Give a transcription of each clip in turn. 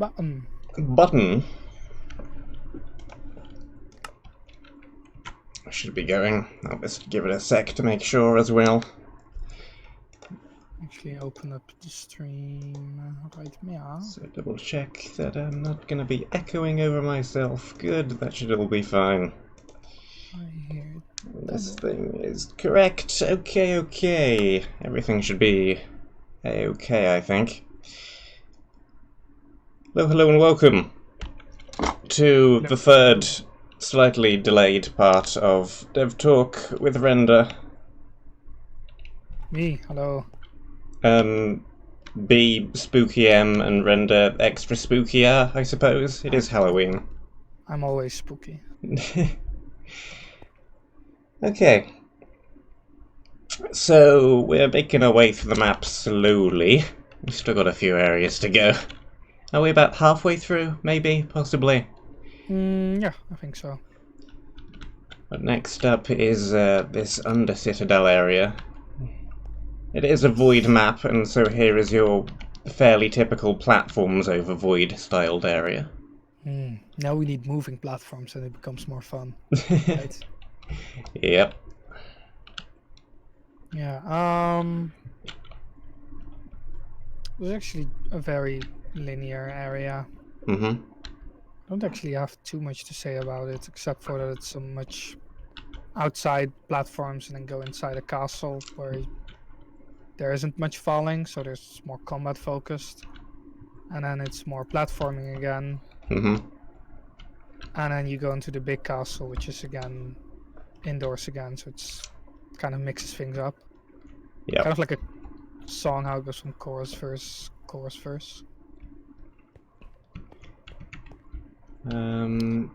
Button. Button. I should be going. I'll just give it a sec to make sure as well. Actually, open up the stream right now. So double check that I'm not going to be echoing over myself. Good, that should all be fine. I hear This thing is correct. Okay. Everything should be okay, I think. Hello and welcome to the third, slightly delayed part of Dev Talk with Render. Me, hello. B Spooky M and Render extra spookier, I suppose. It is Halloween. I'm always spooky. Okay. So, we're making our way through the map slowly. We've still got a few areas to go. Are we about halfway through? Maybe? Possibly? Yeah, I think so. But next up is this Under Citadel area. It is a void map, and so here is your fairly typical platforms over void styled area. Now we need moving platforms and it becomes more fun. Right? Yep. Yeah, it was actually a very linear area. I don't actually have too much to say about it, except for that it's so much outside platforms and then go inside a castle where there isn't much falling, so there's more combat focused. And then it's more platforming again. And then you go into the big castle, which is again indoors again, so it's kind of mixes things up. Yep. Kind of like a song, how it goes from chorus, verse, chorus, verse. And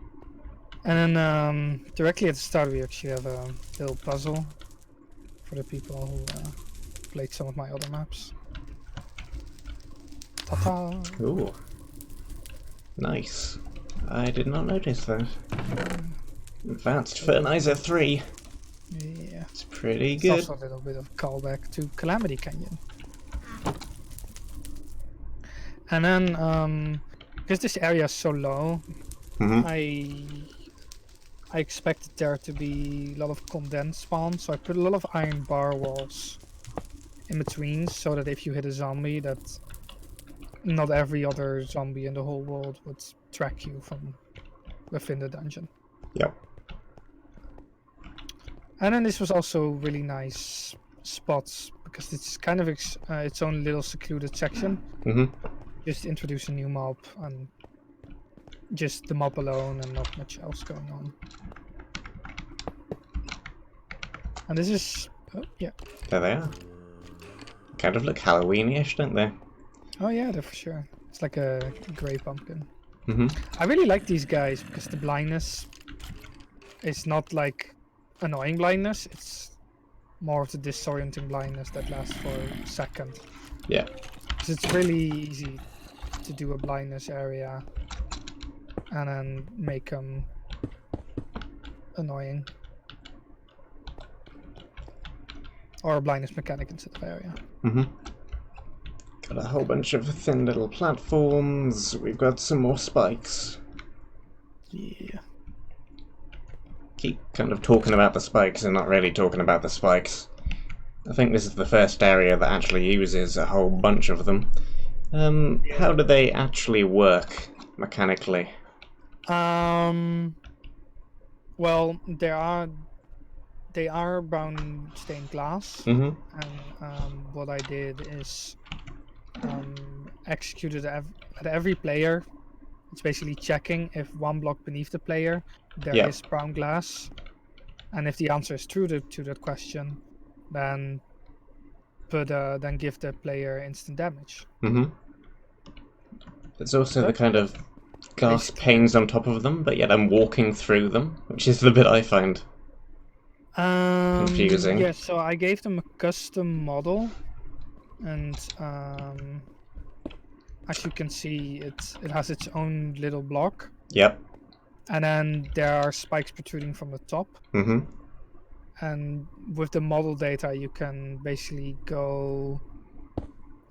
then directly at the start we actually have a little puzzle for the people who played some of my other maps. Ta-ta! Ooh. Nice. I did not notice that. Advanced Fertilizer 3. Yeah. It's pretty It's good. also a little bit of a callback to Calamity Canyon. And then, because this area is so low, I expected there to be a lot of condensed spawn, so I put a lot of iron bar walls in between, so that if you hit a zombie, that not every other zombie in the whole world would track you from within the dungeon. Yep. And then this was also really nice spots, because it's kind of its own little secluded section. Just introduce a new mob and just the mob alone and not much else going on. And this is... oh, yeah. There they are. Kind of look Halloween-ish, don't they? Oh yeah, they're for sure. It's like a grey pumpkin. I really like these guys because the blindness is not like annoying blindness, it's more of the disorienting blindness that lasts for a second. Yeah. Because it's really easy to do a blindness area and then make them annoying. Or a blindness mechanic instead of area. Got a whole bunch of thin little platforms. We've got some more spikes. Yeah. Keep kind of talking about the spikes and not really talking about the spikes. I think this is the first area that actually uses a whole bunch of them. How do they actually work mechanically? Well, they are brown stained glass, and what I did is executed at every player. It's basically checking if one block beneath the player there is brown glass, and if the answer is true to that question, then give the player instant damage. There's also the kind of glass panes on top of them, but yet I'm walking through them, which is the bit I find confusing. Yeah, so I gave them a custom model, and as you can see, it has its own little block. Yep. And then there are spikes protruding from the top. And with the model data, you can basically go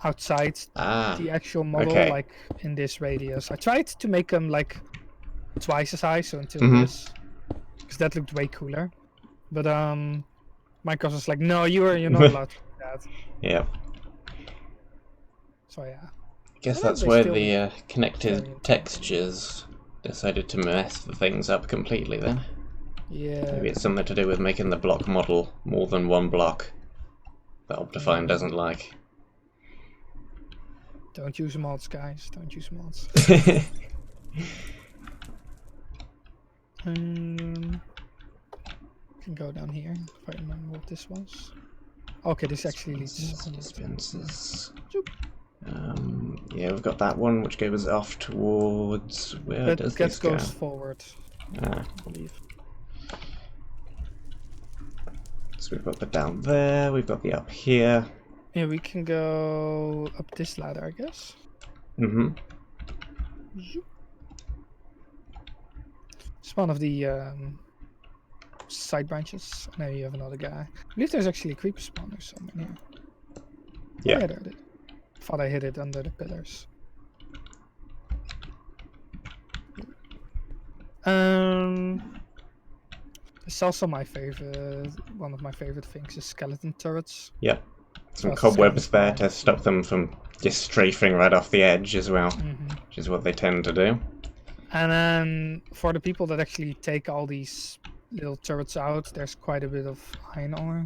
outside the actual model, okay. like in this radius. I tried to make them like twice as high, so until this, because that looked way cooler. But Minecraft was like, no, you're not allowed to do that. Yeah. So yeah. I guess Well, that's they where still the look connected very textures decided to mess the things up completely then. Yeah. Maybe it's something to do with making the block model more than one block that Optifine doesn't like. Don't use mods, guys. Don't use mods. Can go down here if I remember what this was. Okay, this actually leads. Expenses. Yeah, we've got that one which goes off towards. Where does this go? Goes forward. I believe. So we've got the down there. We've got the up here. Yeah, we can go up this ladder, I guess. It's one of the side branches. Now you have another guy. I believe there's actually a creeper spawner somewhere here. Yeah. Oh, yeah, there it is. Thought I hit it under the pillars. It's also my favorite. One of my favorite things is skeleton turrets. Yep. Some cobwebs there to stop them from just strafing right off the edge as well, which is what they tend to do. And then for the people that actually take all these little turrets out, there's quite a bit of iron ore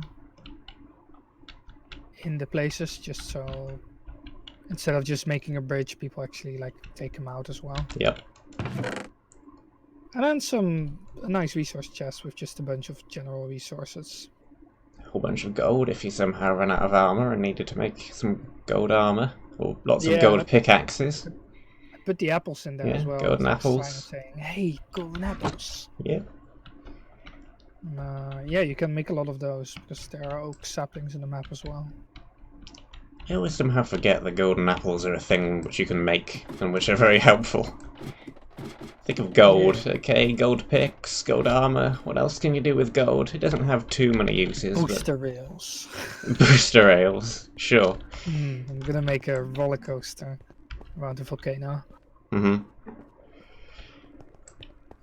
in the places, just so instead of just making a bridge, people actually like take them out as well. Yep. And then a nice resource chest with just a bunch of general resources. A whole bunch of gold if you somehow run out of armor and needed to make some gold armor, or lots of gold pickaxes. I put the apples in there as well. Golden apples. Saying, hey, golden apples. Yeah. Yeah, you can make a lot of those because there are oak saplings in the map as well. I always somehow forget that golden apples are a thing which you can make and which are very helpful. Think of gold, okay? Gold picks, gold armor. What else can you do with gold? It doesn't have too many uses. Booster rails. Booster rails, sure. I'm gonna make a roller coaster around the volcano.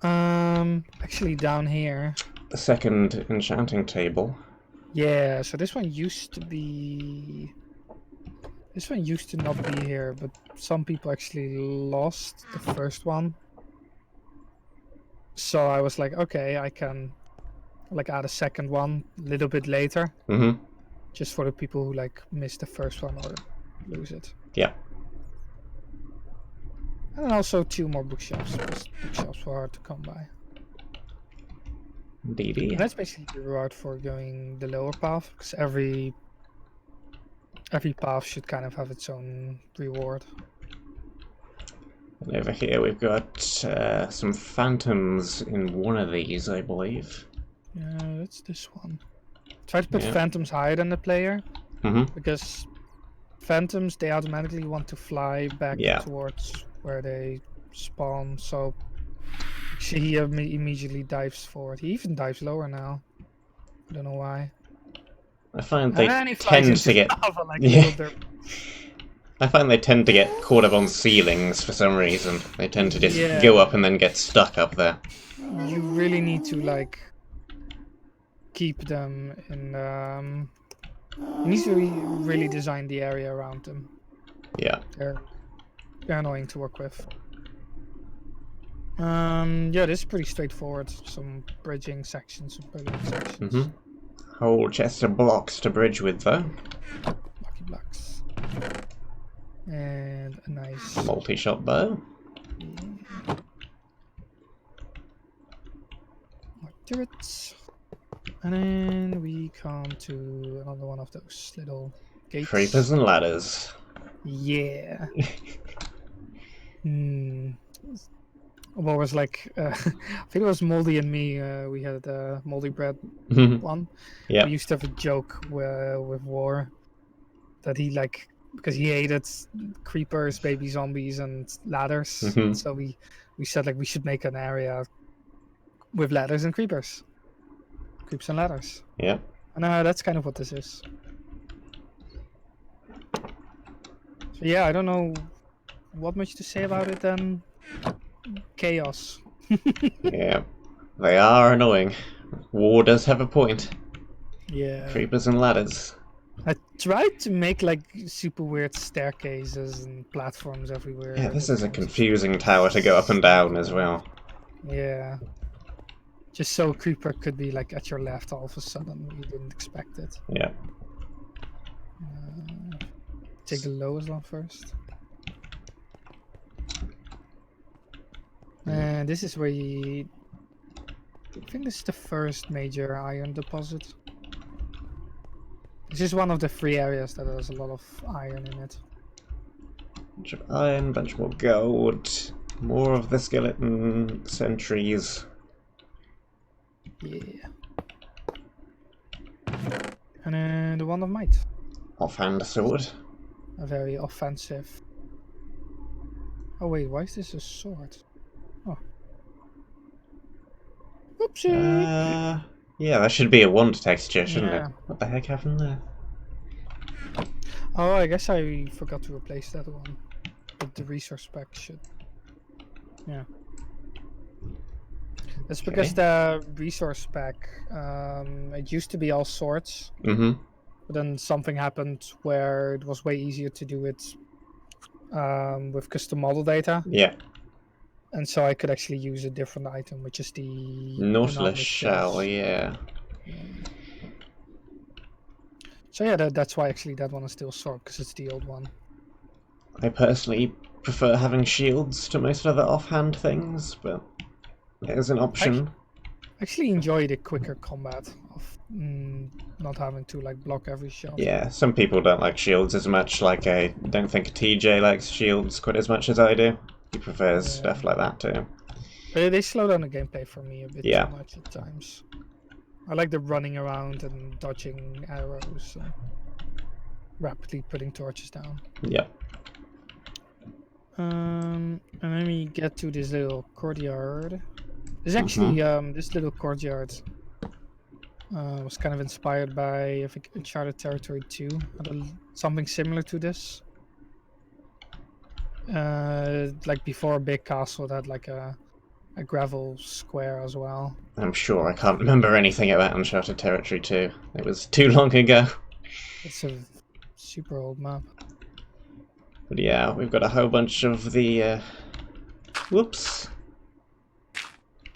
Actually down here. The second enchanting table. Yeah, so this one used to be... This one used to not be here, but some people actually lost the first one. So I was like, okay, I can like add a second one a little bit later. Just for the people who like missed the first one or lose it. Yeah. And then also 2 more bookshelves, because bookshelves were hard to come by. Indeedy. And that's basically the reward for going the lower path, because every path should kind of have its own reward. And over here we've got some phantoms in one of these, I believe. Yeah, that's this one. Try to put phantoms higher than the player, because phantoms, they automatically want to fly back towards where they spawn, so he immediately dives forward. He even dives lower now. I don't know why. I find they tend to get... I find they tend to get caught up on ceilings for some reason. They tend to just go up and then get stuck up there. You really need to like keep them in. You need to really design the area around them. Yeah. They're annoying to work with. Yeah, this is pretty straightforward. Some bridging sections, some building sections. Whole chest of blocks to bridge with, though. Lucky blocks. And a nice multi-shot bow. More turrets. And then we come to another one of those little gates. Creepers and ladders. Yeah. Well, it was like, I think it was Moldy and me, we had Moldy Bread one. Yeah. We used to have a joke with War that he like, because he hated creepers, baby zombies, and ladders. So we said like we should make an area with ladders and creepers. Creeps and ladders. Yeah. And that's kind of what this is. So yeah, I don't know what much to say about it then. Chaos. Yeah, they are annoying. War does have a point. Yeah. Creepers and ladders. I tried to make like super weird staircases and platforms everywhere. Yeah, this but is a it was confusing tower to go up and down as well. Yeah. Just so a creeper could be like at your left all of a sudden. You didn't expect it. Yeah. Take the lowest one first. And this is where you... I think this is the first major iron deposit. This is one of the 3 areas that has a lot of iron in it. Bunch of iron, bunch more gold, more of the skeleton sentries. Yeah. And then the one of might. Offhand sword. A very offensive. Oh wait, why is this a sword? Oh. Oopsie! Yeah, that should be a wand texture, shouldn't Yeah. it? What the heck happened there? Oh, I guess I forgot to replace that one. But the resource pack should... Yeah. That's because the resource pack, it used to be all swords. Mm-hmm. But then something happened where it was way easier to do it with custom model data. Yeah. And so I could actually use a different item, which is the Nautilus shell, yeah. So yeah, that's why actually that one is still sword, because it's the old one. I personally prefer having shields to most other offhand things, but it is an option. I actually enjoy the quicker combat of not having to like block every shot. Yeah, some people don't like shields as much. Like I don't think TJ likes shields quite as much as I do. He prefers stuff like that too. But they slow down the gameplay for me a bit too much at times. I like the running around and dodging arrows and rapidly putting torches down. Yep. And then we get to this little courtyard. There's actually this little courtyard was kind of inspired by, I think, Uncharted Territory 2. Something similar to this. Like before a big castle that had like a gravel square as well. I'm sure I can't remember anything about Uncharted Territory 2. It was too long ago. It's a super old map. But yeah, we've got a whole bunch of the... Whoops.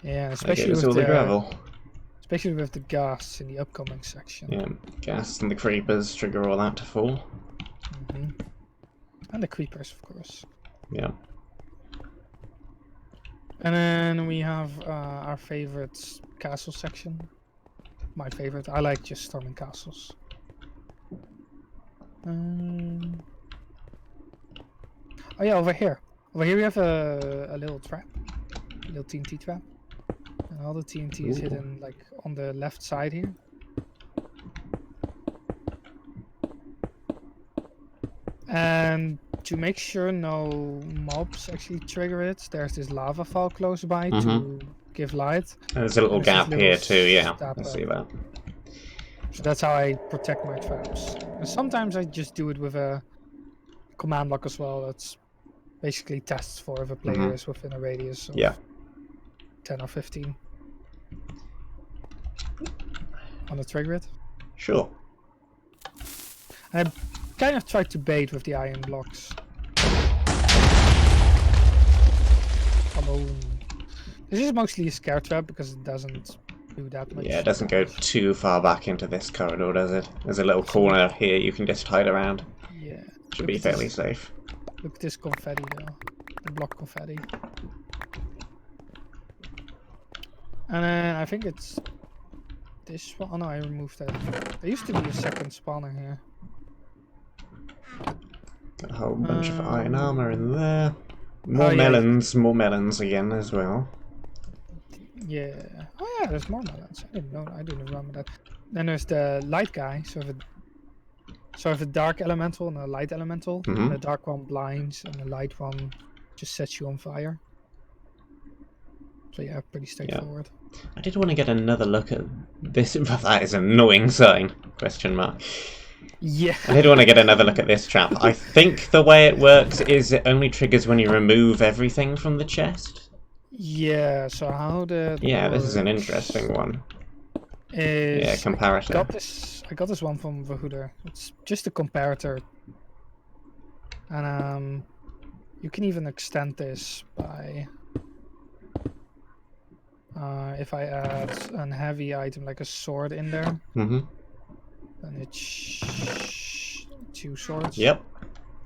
Yeah, especially with all the gravel. Especially with the gas in the upcoming section. Yeah, gas and the creepers trigger all that to fall. And the creepers, of course. Yeah. And then we have our favorite castle section. My favorite. I like just storming castles. Oh yeah, over here. Over here we have a little trap. A little TNT trap. And all the TNT is hidden like on the left side here. And to make sure no mobs actually trigger it, there's this lava fall close by to give light. And there's a little gap here too, yeah. I see that. So that's how I protect my traps. And sometimes I just do it with a command block as well. That's basically tests for if a player is within a radius of 10 or 15. Want to trigger it? Sure. I kind of tried to bait with the iron blocks. Come on. This is mostly a scare trap because it doesn't do that much. Yeah, it doesn't go too far back into this corridor, does it? There's a little corner here you can just hide around. Yeah. Should be fairly safe. Look at this confetti though. The block confetti. And then I think it's this one. Oh no, I removed that. There used to be a second spawner here. Got a whole bunch of iron armor in there. More melons again as well. Yeah. Oh yeah, there's more melons. I didn't know. I didn't remember that. Then there's the light guy. So if a dark elemental and a light elemental, the dark one blinds and the light one just sets you on fire. So yeah, pretty straightforward. I did want to get another look at this. That is an annoying sign. Question mark. Yeah. I did want to get another look at this trap. I think the way it works is it only triggers when you remove everything from the chest. Yeah, so how that Yeah, this is an works interesting one. is Yeah, comparator. I got this one from Vahuda. It's just a comparator. And you can even extend this by if I add a heavy item like a sword in there, then it's 2 swords. Yep.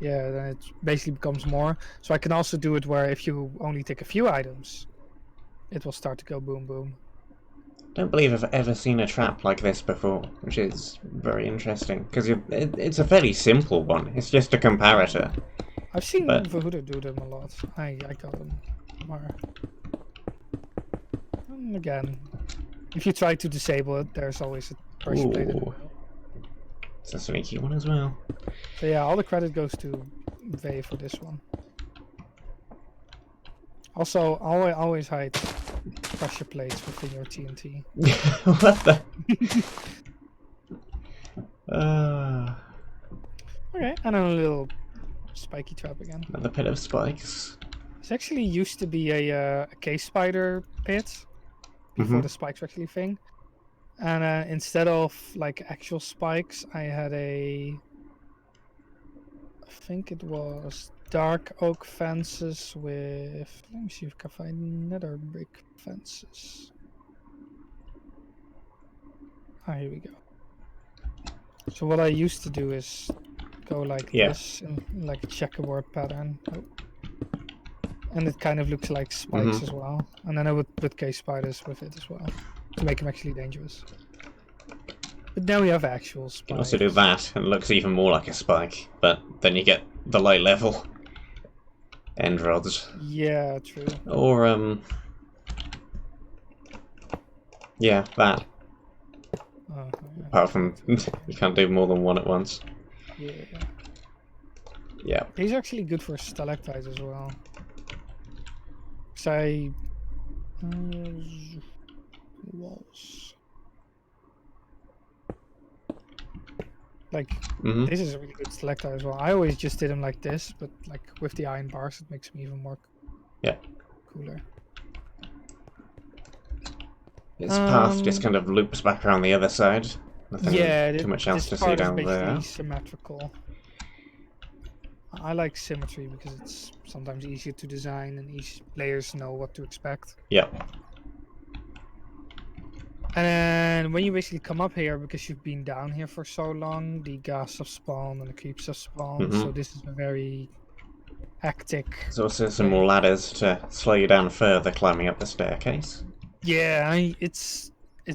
Yeah, then it basically becomes more. So I can also do it where if you only take a few items, it will start to go boom boom. Don't believe I've ever seen a trap like this before, which is very interesting, because it's a fairly simple one. It's just a comparator. I've seen Vahuda do them a lot. I got them more. And again, if you try to disable it, there's always a pressure plate in the middle. It's a sneaky one as well. So yeah, all the credit goes to Vey for this one. Also, always hide pressure plates within your TNT. What the? Okay, and then a little spiky trap again. Another pit of spikes. This actually used to be a cave spider pit before the spikes were actually a thing. And instead of like actual spikes, I had I think it was dark oak fences with, let me see if I can find nether brick fences. Ah, here we go. So what I used to do is go like this in like a checkerboard pattern. Oh. And it kind of looks like spikes as well. And then I would put cave spiders with it as well to make them actually dangerous. But now we have actual spikes. You can also do that, and it looks even more like a spike, but then you get the low level end rods. Yeah, true. Or, yeah, that. Yeah. Apart from, you can't do more than one at once. Yeah. Yeah. These are actually good for stalactites as well. Say, walls. Like, this is a really good stalactite as well. I always just did them like this, but like with the iron bars, it makes them even more cooler. Its path just kind of loops back around the other side. Nothing too much else to see down there. Symmetrical. I like symmetry because it's sometimes easier to design and each players know what to expect. Yeah. And when you basically come up here, because you've been down here for so long, the ghasts have spawned and the creeps have spawned, so this is a very hectic. There's also some more ladders to slow you down further climbing up the staircase. Yeah, it's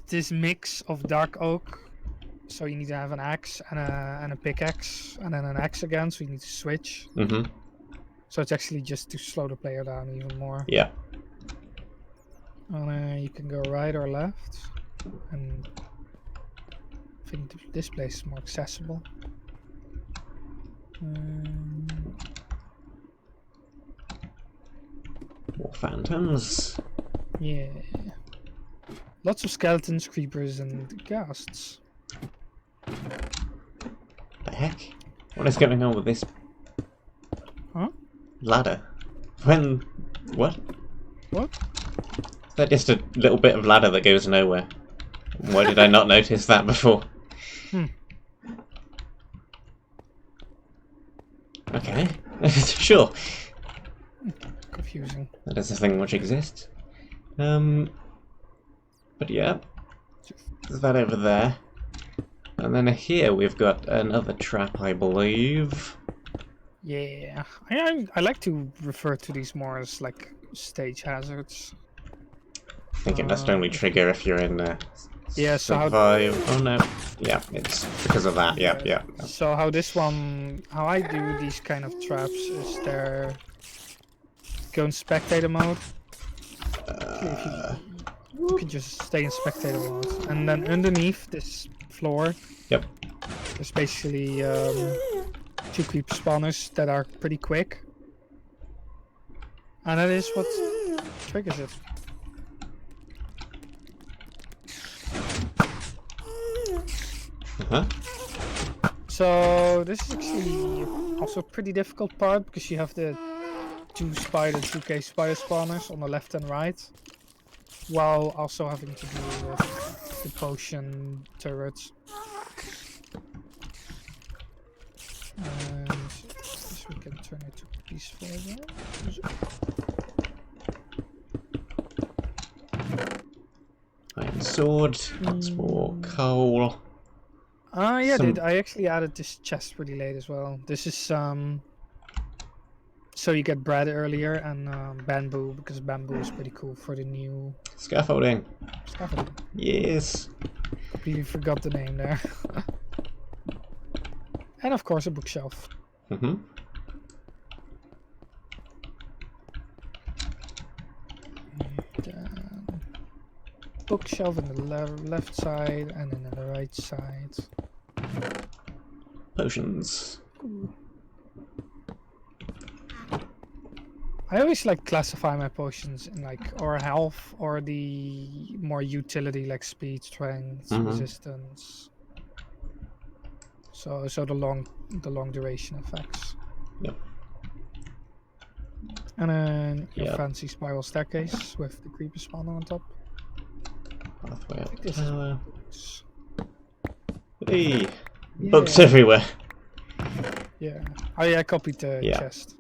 this mix of dark oak, so you need to have an axe and a pickaxe, and then an axe again, so you need to switch. So it's actually just to slow the player down even more. Yeah. And you can go right or left, and I think this place is more accessible. More phantoms. Yeah. Lots of skeletons, creepers, and ghasts. The heck? What is going on with this ladder? What? What? Is that just a little bit of ladder that goes nowhere? Why did I not notice that before? Okay. Sure. Confusing. That is a thing which exists. But yeah, there's that over there. And then here we've got another trap, I believe. Yeah, I like to refer to these more as like stage hazards. I think it must only trigger if you're in yeah, so survive. Oh no, yeah, it's because of that. Yeah. So how I do these kind of traps is go in spectator mode. You can just stay in spectator mode, and then underneath this floor, there's basically 2 creep spawners that are pretty quick, and that is what triggers it. So this is actually also a pretty difficult part because you have the 2K spider spawners on the left and right, while also having to deal with the potion turrets. And this we can turn it to peaceful again. Iron sword, lots more coal. Yeah, I actually added this chest pretty late as well. This is so you get bread earlier and bamboo, because bamboo is pretty cool for the new Scaffolding. scaffolding. Yes. Completely forgot the name there. And of course a bookshelf. Mm-hmm. Bookshelf on the left side and then on the right side. Potions. Ooh. I always like classify my potions in like or health or the more utility like speed, strength, resistance. So the long duration effects. Yep. And then your fancy spiral staircase with the creeper spawner on top. Pathway up this tower. Is Hey! Books everywhere. Yeah. Oh yeah, I copied the chest.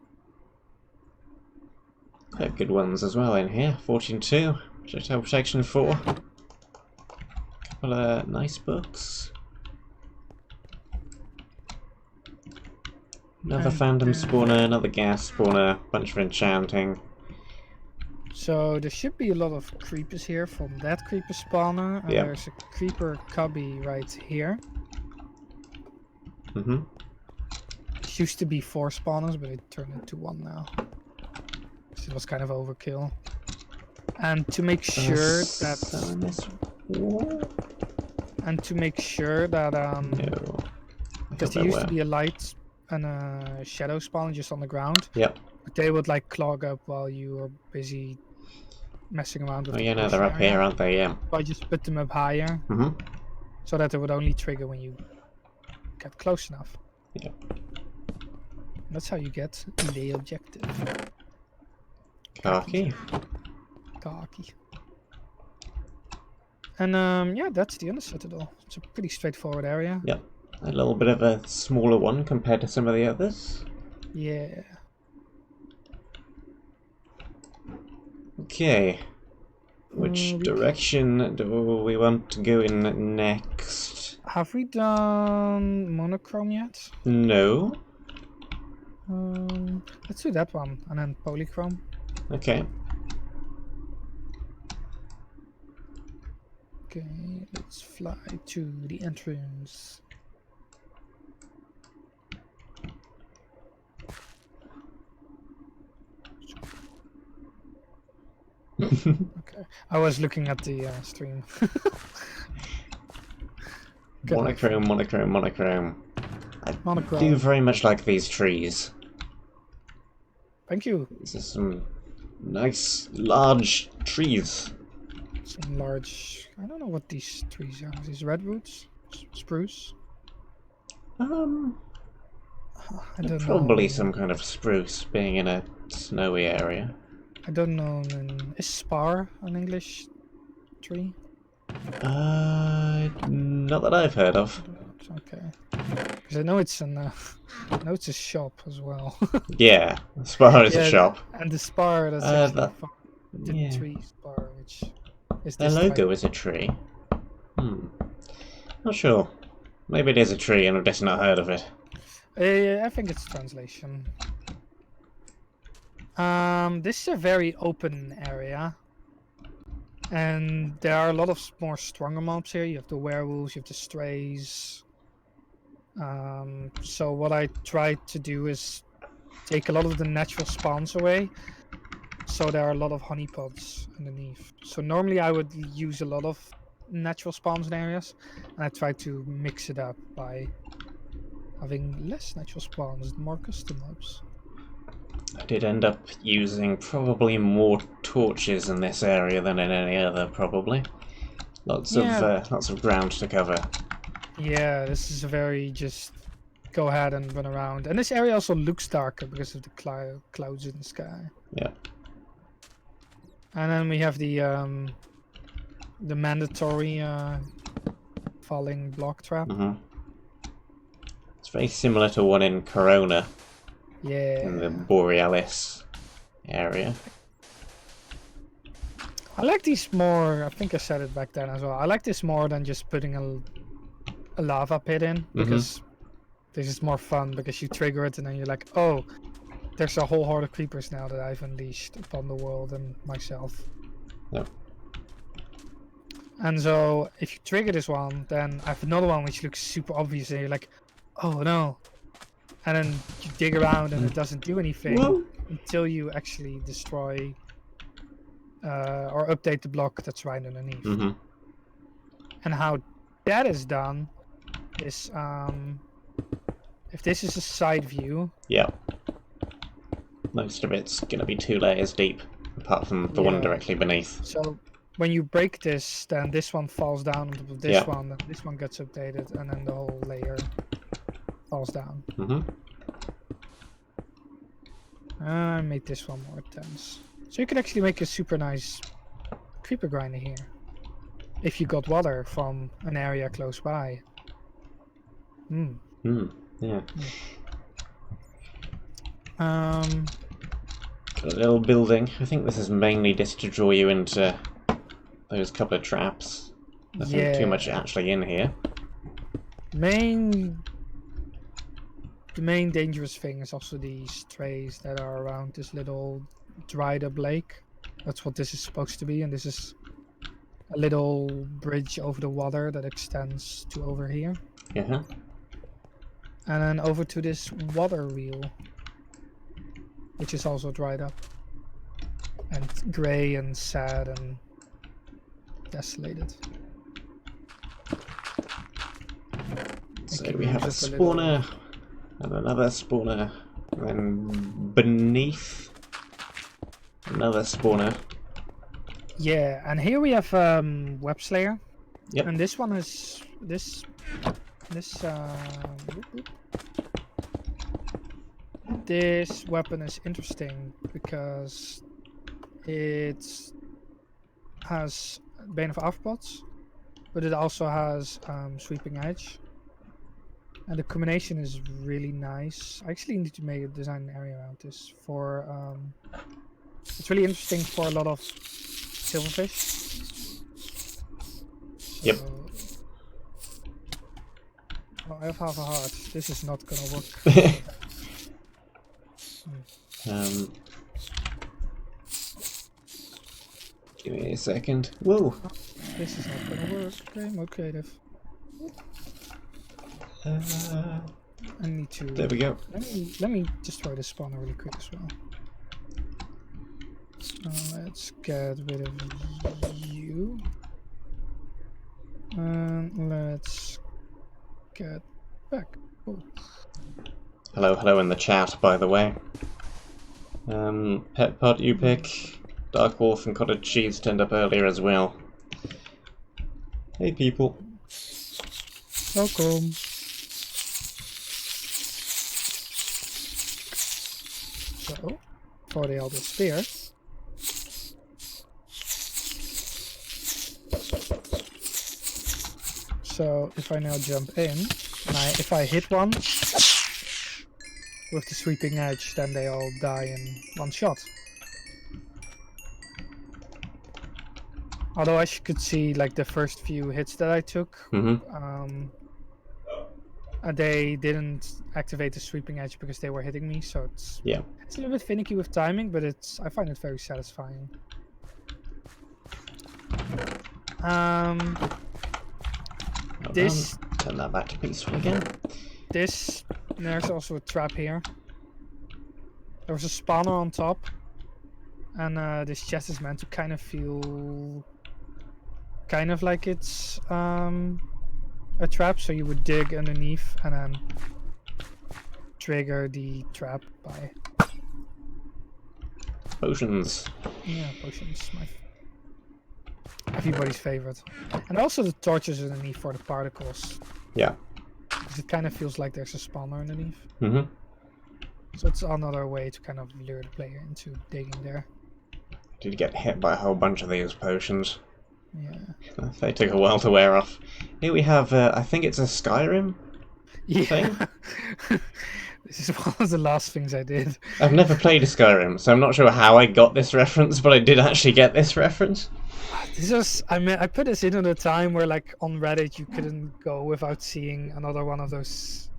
Quite good ones as well in here. Fortune 2, projectile protection 4. Couple of nice books. Another phantom spawner, another gas spawner, bunch of enchanting. So there should be a lot of creepers here from that creeper spawner, and there's a creeper cubby right here. Mm-hmm. It used to be 4 spawners, but it turned into 1 now. So it was kind of overkill. And to make sure that no. Because there used to be a light and a shadow spawn just on the ground. Yep. But they would like clog up while you were busy messing around with no, they're up here, aren't they? Yeah. So I just put them up higher. So that it would only trigger when you get close enough. Yep. That's how you get the objective. Khaki. And yeah, that's the Under Citadel. It's a pretty straightforward area. Yep. A little bit of a smaller one compared to some of the others. Yeah. Okay. Which direction do we want to go in next? Have we done monochrome yet? No. Let's do that one and then polychrome. Okay. Okay, let's fly to the entrance. Okay, I was looking at the stream. Monochrome. I do very much like these trees. Thank you. These are some nice, large trees. Some large... I don't know what these trees are. Are these redwoods? Spruce? I don't probably know. Some kind of spruce, being in a snowy area. I don't know. Is spar an English tree? Not that I've heard of. Okay. Because I know it's a shop as well. Yeah, spar is a shop. And the spar that's the tree spar, which is their logo is a tree. Not sure. Maybe it is a tree and I've just not heard of it. I think it's translation. This is a very open area. And there are a lot of more stronger mobs here. You have the werewolves, you have the strays. So what I tried to do is take a lot of the natural spawns away. So there are a lot of honeypots underneath. So normally I would use a lot of natural spawns in areas. And I tried to mix it up by having less natural spawns, more custom mobs. I did end up using probably more torches in this area than in any other, probably. Lots of ground to cover. Yeah, this is a very just go ahead and run around. And this area also looks darker because of the clouds in the sky. Yeah. And then we have the mandatory falling block trap. It's very similar to one in Corona. Yeah. In the Borealis area. I like these more. I think I said it back then as well. I like this more than just putting a lava pit in, because this is more fun, because you trigger it and then you're like, oh, there's a whole horde of creepers now that I've unleashed upon the world and myself. Yep. And so if you trigger this one, then I have another one which looks super obvious and you're like, oh no. And then you dig around and it doesn't do anything until you actually destroy or update the block that's right underneath. And how that is done is if this is a side view. Yeah. Most of it's going to be 2 layers deep, apart from the one directly beneath. So when you break this, then this one falls down on top of this one, and this one gets updated, and then the whole layer falls down. I made this one more dense. So you could actually make a super nice creeper grinder here, if you got water from an area close by. Yeah. Got a little building. I think this is mainly just to draw you into those couple of traps. Nothing too much actually in here. The main dangerous thing is also these trays that are around this little dried up lake. That's what this is supposed to be, and this is a little bridge over the water that extends to over here. And then over to this water wheel, which is also dried up and grey and sad and desolated. So we have a spawner and another spawner, and then beneath another spawner. Yeah, and here we have web slayer. And this one is this weapon is interesting because it has Bane of Arthropods, but it also has sweeping edge, and the combination is really nice. I actually need to design an area around this for it's really interesting for a lot of silverfish. Yep. Oh, I have half a heart. This is not gonna work. Give me a second. Whoa! Oh, this is not gonna work. Okay, more creative. I need to. There we go. Let me destroy this spawner really quick as well. Let's get rid of you. And let's get back. Oh. Hello in the chat, by the way. Pet Pot you pick. Dark Wolf and Cottage Cheese turned up earlier as well. Hey people. Welcome. So, for the Elder Spear. So if I now jump in, and if I hit one with the sweeping edge, then they all die in one shot. Although as you could see, like the first few hits that I took, they didn't activate the sweeping edge because they were hitting me, so it's a little bit finicky with timing, but I find it very satisfying. Turn that back to peaceful again. There's also a trap here. There was a spawner on top, and this chest is meant to kind of feel like it's a trap, so you would dig underneath and then trigger the trap by potions. Yeah, potions, everybody's favorite. And also the torches underneath for the particles. Yeah. because it kind of feels like there's a spawner underneath. Mm-hmm. So it's another way to kind of lure the player into digging there. Did get hit by a whole bunch of these potions. Yeah. They took a while to wear off. Here we have, I think it's a Skyrim thing. This is one of the last things I did. I've never played a Skyrim, so I'm not sure how I got this reference, but I did actually get this reference. This was, I mean, I put this in at a time where, like, on Reddit you couldn't go without seeing another one of those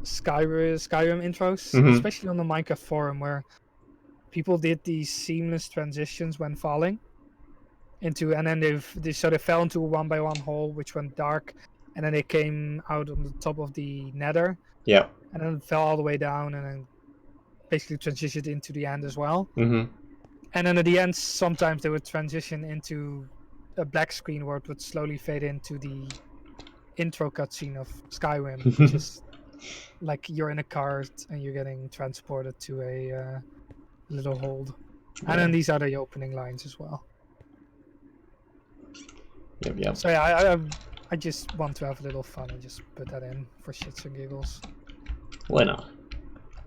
Skyrim intros, especially on the Minecraft forum, where people did these seamless transitions when falling into, and then they fell into a 1x1 hole which went dark, and then they came out on the top of the nether. Yeah. And then fell all the way down, and then basically transitioned into the end as well. Mm-hmm. And then at the end, sometimes they would transition into a black screen where it would slowly fade into the intro cutscene of Skyrim, which is like you're in a car and you're getting transported to a little hold. Yeah. And then these are the opening lines as well. Yep. So yeah, I just want to have a little fun and just put that in for shits and giggles. Why not?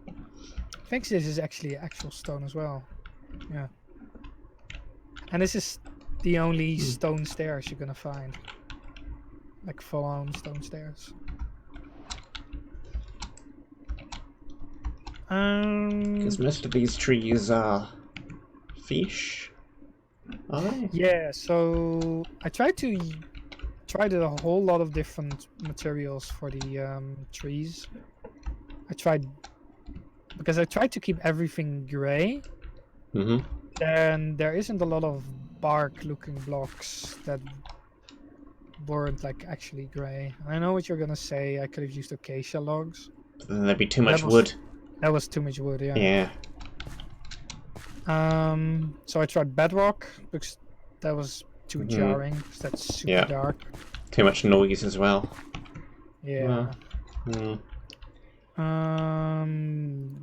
I think this is actually actual stone as well. Yeah. And this is the only stone stairs you're gonna find. Like full-on stone stairs. Because most of these trees are fish, are they? Yeah, so I tried a whole lot of different materials for the trees. Because I tried to keep everything gray. Mm-hmm. And there isn't a lot of bark-looking blocks that weren't like actually gray. I know what you're gonna say. I could have used acacia logs. Then there'd be too much wood. That was too much wood, yeah. Yeah. So I tried bedrock because that was too jarring. Because that's super dark. Too much noise as well. Yeah.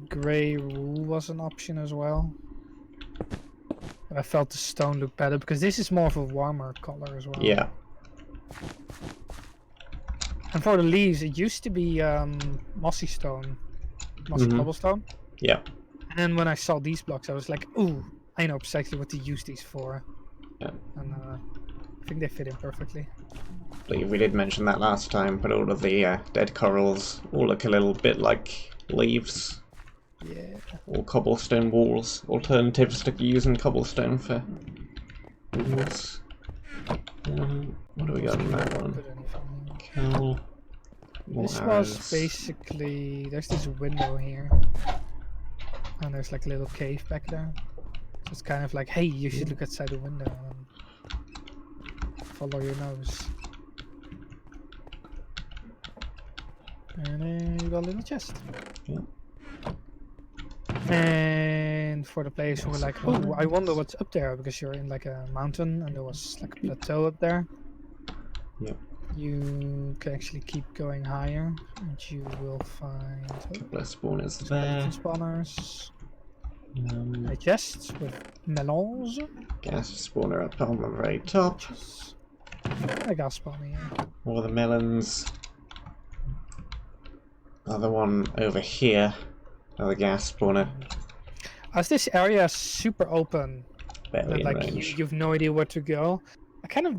Gray wool was an option as well. But I felt the stone looked better because this is more of a warmer color as well. Yeah. And for the leaves, it used to be mossy cobblestone. Yeah. And then when I saw these blocks, I was like, ooh, I know precisely what to use these for. Yeah. And I think they fit in perfectly. I believe we did mention that last time, but all of the dead corals all look a little bit like leaves. Yeah. Or cobblestone walls. Alternatives to using cobblestone for walls. What do we got in that one? Cow. This was basically... There's this window here. And there's like a little cave back there. So it's kind of like, hey, you should look outside the window and follow your nose. And then you got a little chest. Yeah. And for the players who were like, oh, I wonder what's up there, because you're in like a mountain and there was like a plateau up there. Yep. You can actually keep going higher and you will find a couple of spawners there. Spawners. A chest with melons. Gas spawner up on the very top. A gas spawner, yeah. All the melons. Another one over here. Another gas spawner. As this area is super open, barely and like you've no idea where to go, I kind of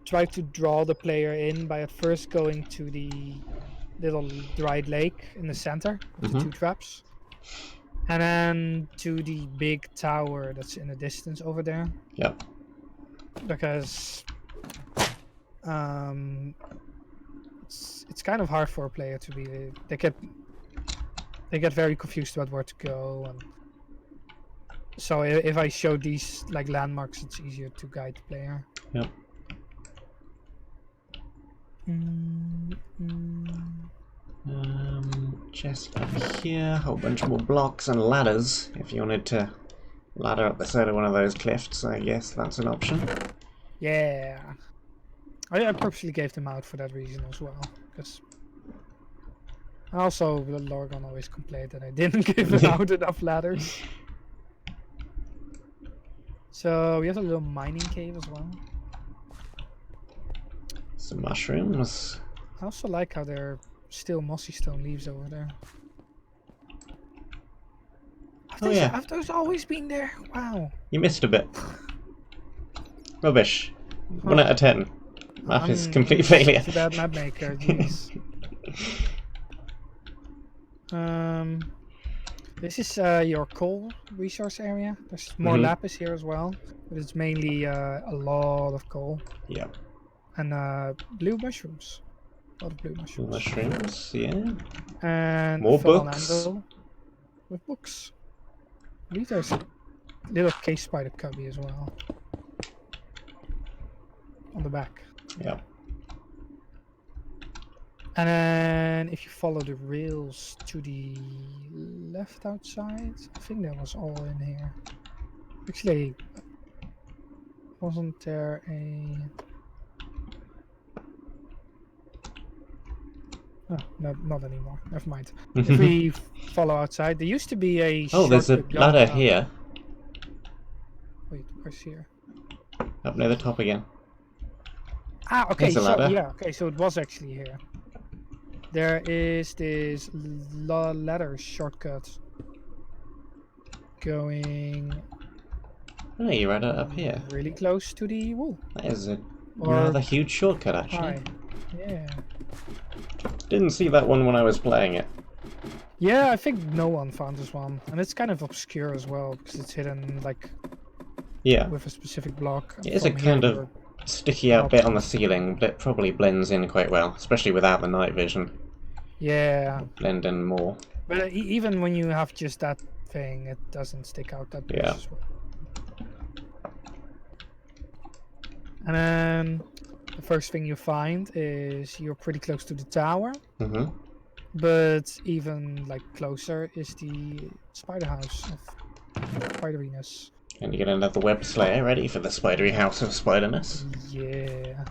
try to draw the player in by at first going to the little dried lake in the center with the two traps, and then to the big tower that's in the distance over there. Yep. Because it's kind of hard for a player to be. They get very confused about where to go, and so if I show these like landmarks, it's easier to guide the player. Yep. Chest up here, a whole bunch more blocks and ladders. If you wanted to ladder up the side of one of those cliffs, I guess that's an option. Yeah. I purposely gave them out for that reason as well, because also Lorgon always complained that I didn't give them out enough ladders. So we have a little mining cave as well. Some mushrooms. I also like how they're still mossy stone leaves over there. Have those always been there? Wow. You missed a bit. Rubbish. 1 out of 10. Map is complete failure. Such a bad map maker, jeez. This is your coal resource area. There's more lapis here as well, but it's mainly a lot of coal. Yeah. And blue mushrooms. A lot of blue mushrooms. Mushrooms, yeah. And more books. With books. I believe there's a little cave spider cubby as well. On the back. Yeah. And then if you follow the rails to the left outside, I think that was all in here. Actually, wasn't there a... Oh, no, not anymore. Never mind. If we follow outside, there used to be a... Oh, there's a ladder here. Wait, where's here? Up near the top again. Ah, okay, so yeah, okay, so it was actually here. There is this ladder shortcut going... Oh, you read it up here. Really close to the wall. That is a rather huge shortcut, actually. High. Yeah. Didn't see that one when I was playing it. Yeah, I think no one found this one. And it's kind of obscure as well, because it's hidden, like... Yeah. With a specific block. It is a kind of sticky out bit on the ceiling, but it probably blends in quite well, especially without the night vision. Yeah. Blend in more. But even when you have just that thing, it doesn't stick out that much as well. And then the first thing you find is you're pretty close to the tower. But even like closer is the spider house of spideriness. And you get another web slayer ready for the spidery house of spiderness. Yeah.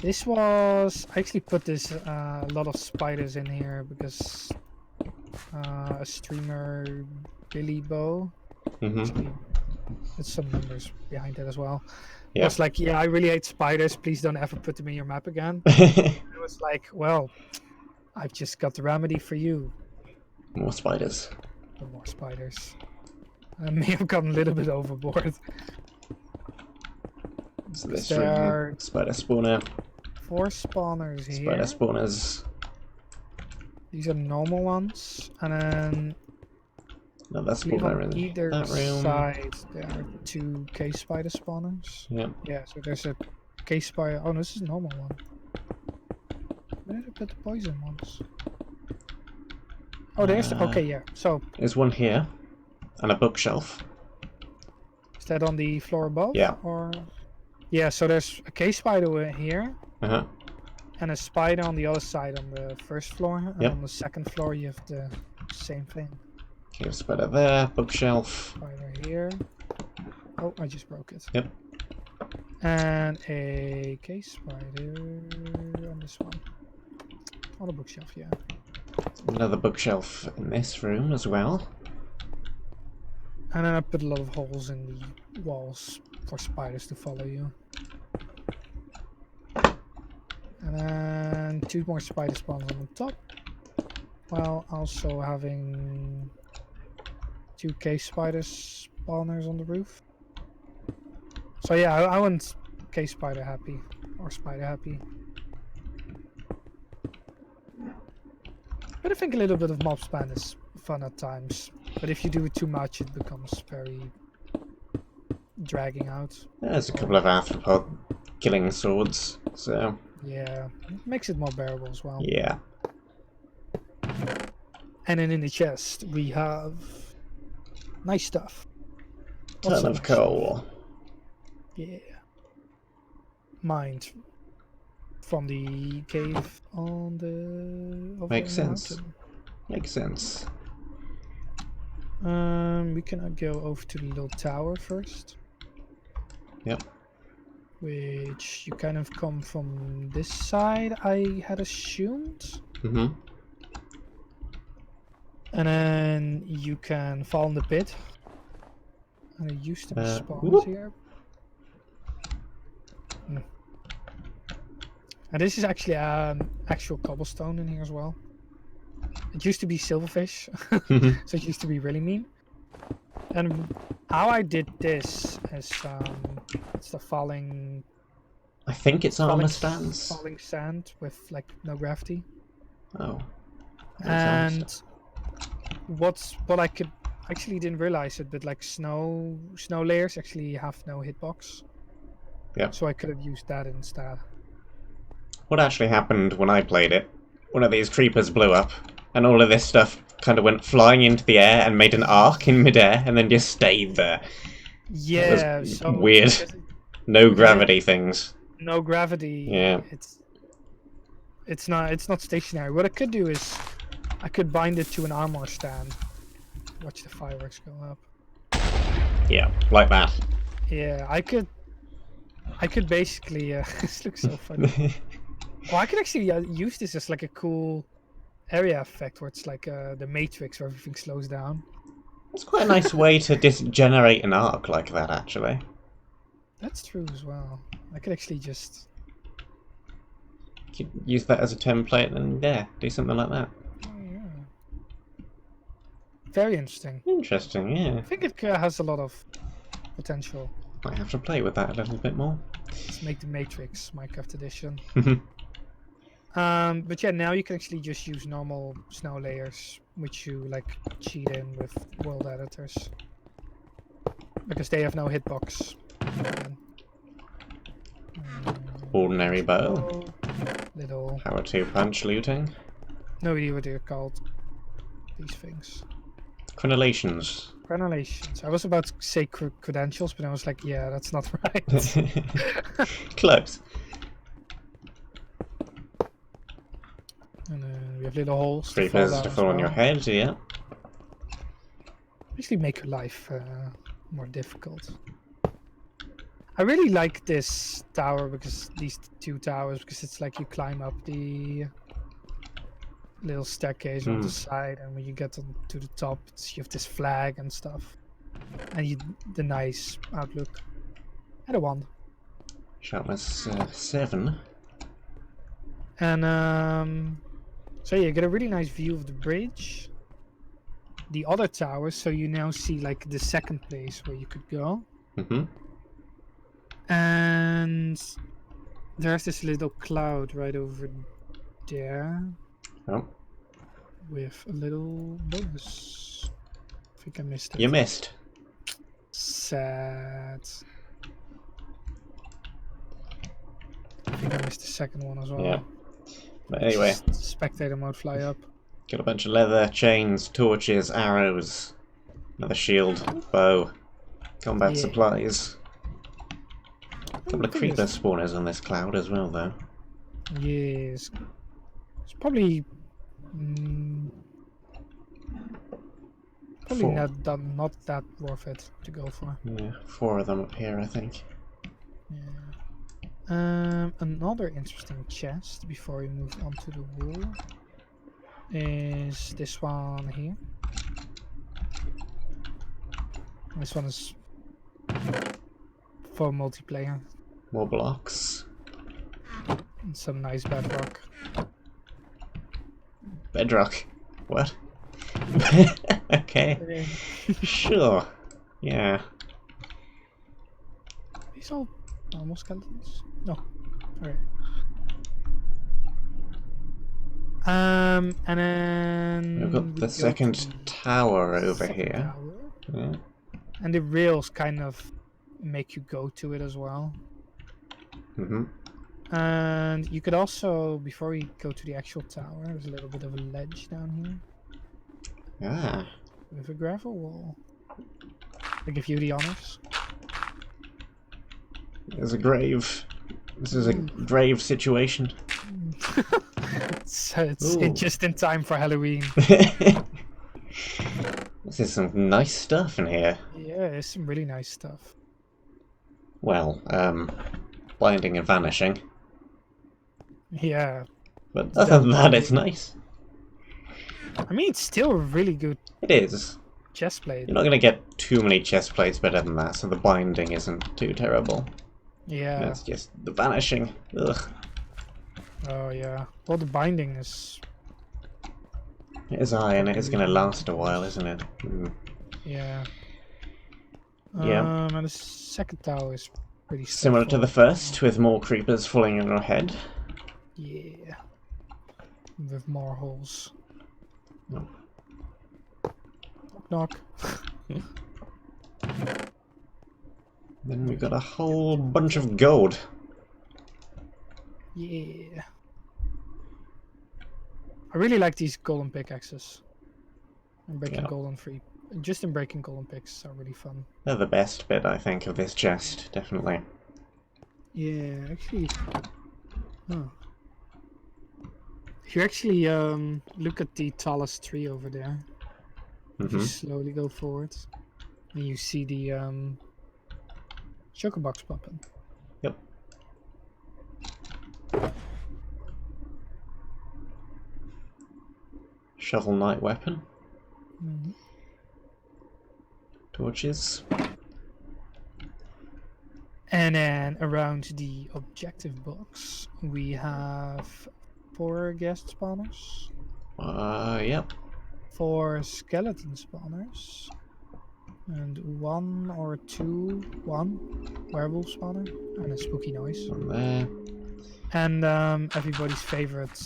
This was... I actually put this a lot of spiders in here because a streamer, Billy Bow, actually, there's some numbers behind it as well. Yeah. Was like, yeah, I really hate spiders. Please don't ever put them in your map again. It was like, well, I've just got the remedy for you. More spiders. More spiders. I may have gone a little bit overboard. So this room, spider spawner. 4 spawners here. Spider spawners. These are normal ones, and then another spawner in either that room. Side there are 2 cave spider spawners. Yeah, so there's a cave spider. Oh, no, this is a normal one. Where did I put the poison ones? Oh, there's okay, yeah. So there's one here, and a bookshelf. Is that on the floor above? Yeah. Or yeah, so there's a cave spider here. And a spider on the other side on the first floor. And on the second floor you have the same thing. Cave spider there, bookshelf. Spider here. Oh, I just broke it. Yep. And a cave spider on this one. On the bookshelf, yeah. Another bookshelf in this room as well. And then I put a lot of holes in the walls for spiders to follow you. And then 2 more spider spawns on the top. While also having 2 cave spider spawners on the roof. So yeah, I went cave spider happy. Or spider happy. But I think a little bit of mob spam is fun at times. But if you do it too much, it becomes very dragging out. There's a couple of arthropod killing swords, so... Yeah, it makes it more bearable as well. Yeah. And then in the chest, we have nice stuff. Ton of coal. Yeah. Mined from the cave on the... Makes sense. Makes sense. We can go over to the little tower first. Yep. Which you kind of come from this side, I had assumed. And then you can fall in the pit. And there used to be spawns here. And this is actually actual cobblestone in here as well. It used to be silverfish, so it used to be really mean. And how I did this is it's the falling. I think it's armor stands. Falling sand with like no gravity. Oh. And what I could actually didn't realize it, but like snow layers actually have no hitbox. Yeah. So I could have used that instead. What actually happened when I played it? One of these creepers blew up, and all of this stuff kind of went flying into the air and made an arc in midair, and then just stayed there. Yeah, that was so weird. No gravity things. No gravity. Yeah. It's not stationary. What I could do is I could bind it to an armor stand. Watch the fireworks go up. Yeah, like that. Yeah, I could basically. This looks so funny. Well, I could actually use this as like a cool area effect, where it's like the Matrix, where everything slows down. It's quite a nice way to generate an arc like that, actually. That's true as well. I could actually just use that as a template and do something like that. Oh, yeah. Very interesting. Interesting, yeah. I think it has a lot of potential. Might have to play with that a little bit more. Let's make the Matrix Minecraft edition. But yeah, now you can actually just use normal snow layers, which you like cheat in with world editors, because they have no hitbox. Ordinary bow. Little. Power 2 punch looting. No idea what they're called. These things. Crenellations. Crenellations. I was about to say credentials, but I was like, yeah, that's not right. Close. And we have little holes. Creepers to fall on your head, yeah. Basically make your life more difficult. I really like this tower, because these two towers, because it's like you climb up the little staircase on the side, and when you get to the top, you have this flag and stuff, and the nice outlook. And a wand. Sharpness 7. And so yeah, you get a really nice view of the bridge, the other towers, so you now see like the second place where you could go. And there's this little cloud right over there. Oh. With a little bonus. I think I missed it. You missed. Sad. I think I missed the second one as well. Yeah. But anyway. Spectator mode fly up. Got a bunch of leather, chains, torches, arrows, another shield, bow, combat supplies. A couple of creeper spawners on this cloud as well, though. Yes. It's probably not that worth it to go for. Yeah, 4 of them up here, I think. Yeah. Another interesting chest before we move on to the wall is this one here. This one is for multiplayer. More blocks. And some nice bedrock. Bedrock? What? Okay. Sure. Yeah. These all normal skeletons? No. Okay. And then we've got the second tower over here. Yeah. And the rails kind of make you go to it as well. And you could also, before we go to the actual tower, there's a little bit of a ledge down here. Ah. With a gravel wall. I give you the honors. There's a grave. This is a grave situation. It's just in time for Halloween. This is some nice stuff in here. Yeah, there's some really nice stuff. Well, blinding and vanishing. Yeah. But other than that, it's nice. I mean, it's still a really good It is. chest plate. You're not going to get too many chest plates better than that, so the binding isn't too terrible. Yeah. It's just the vanishing. Ugh. Oh yeah. Well, the binding is. It is iron. It is going to last a while, isn't it? Mm. Yeah. Yeah. And the second tower is pretty Similar to the straightforward. first, with more creepers falling on your head. Yeah. With more holes. No. Knock. Then we got a whole bunch of gold. Yeah. I really like these golden pickaxes. And breaking golden free. Just in breaking golden picks are really fun. They're the best bit, I think, of this chest, definitely. Yeah, actually. Huh. If you actually look at the tallest tree over there, if you slowly go forward, and you see the sugar box popping. Yep. Shovel Knight weapon. Torches. And then around the objective box, we have 4 guest spawners. Yep. 4 skeleton spawners. And 1 or 2, 1 werewolf spawner. And a spooky noise. One there. And everybody's favorite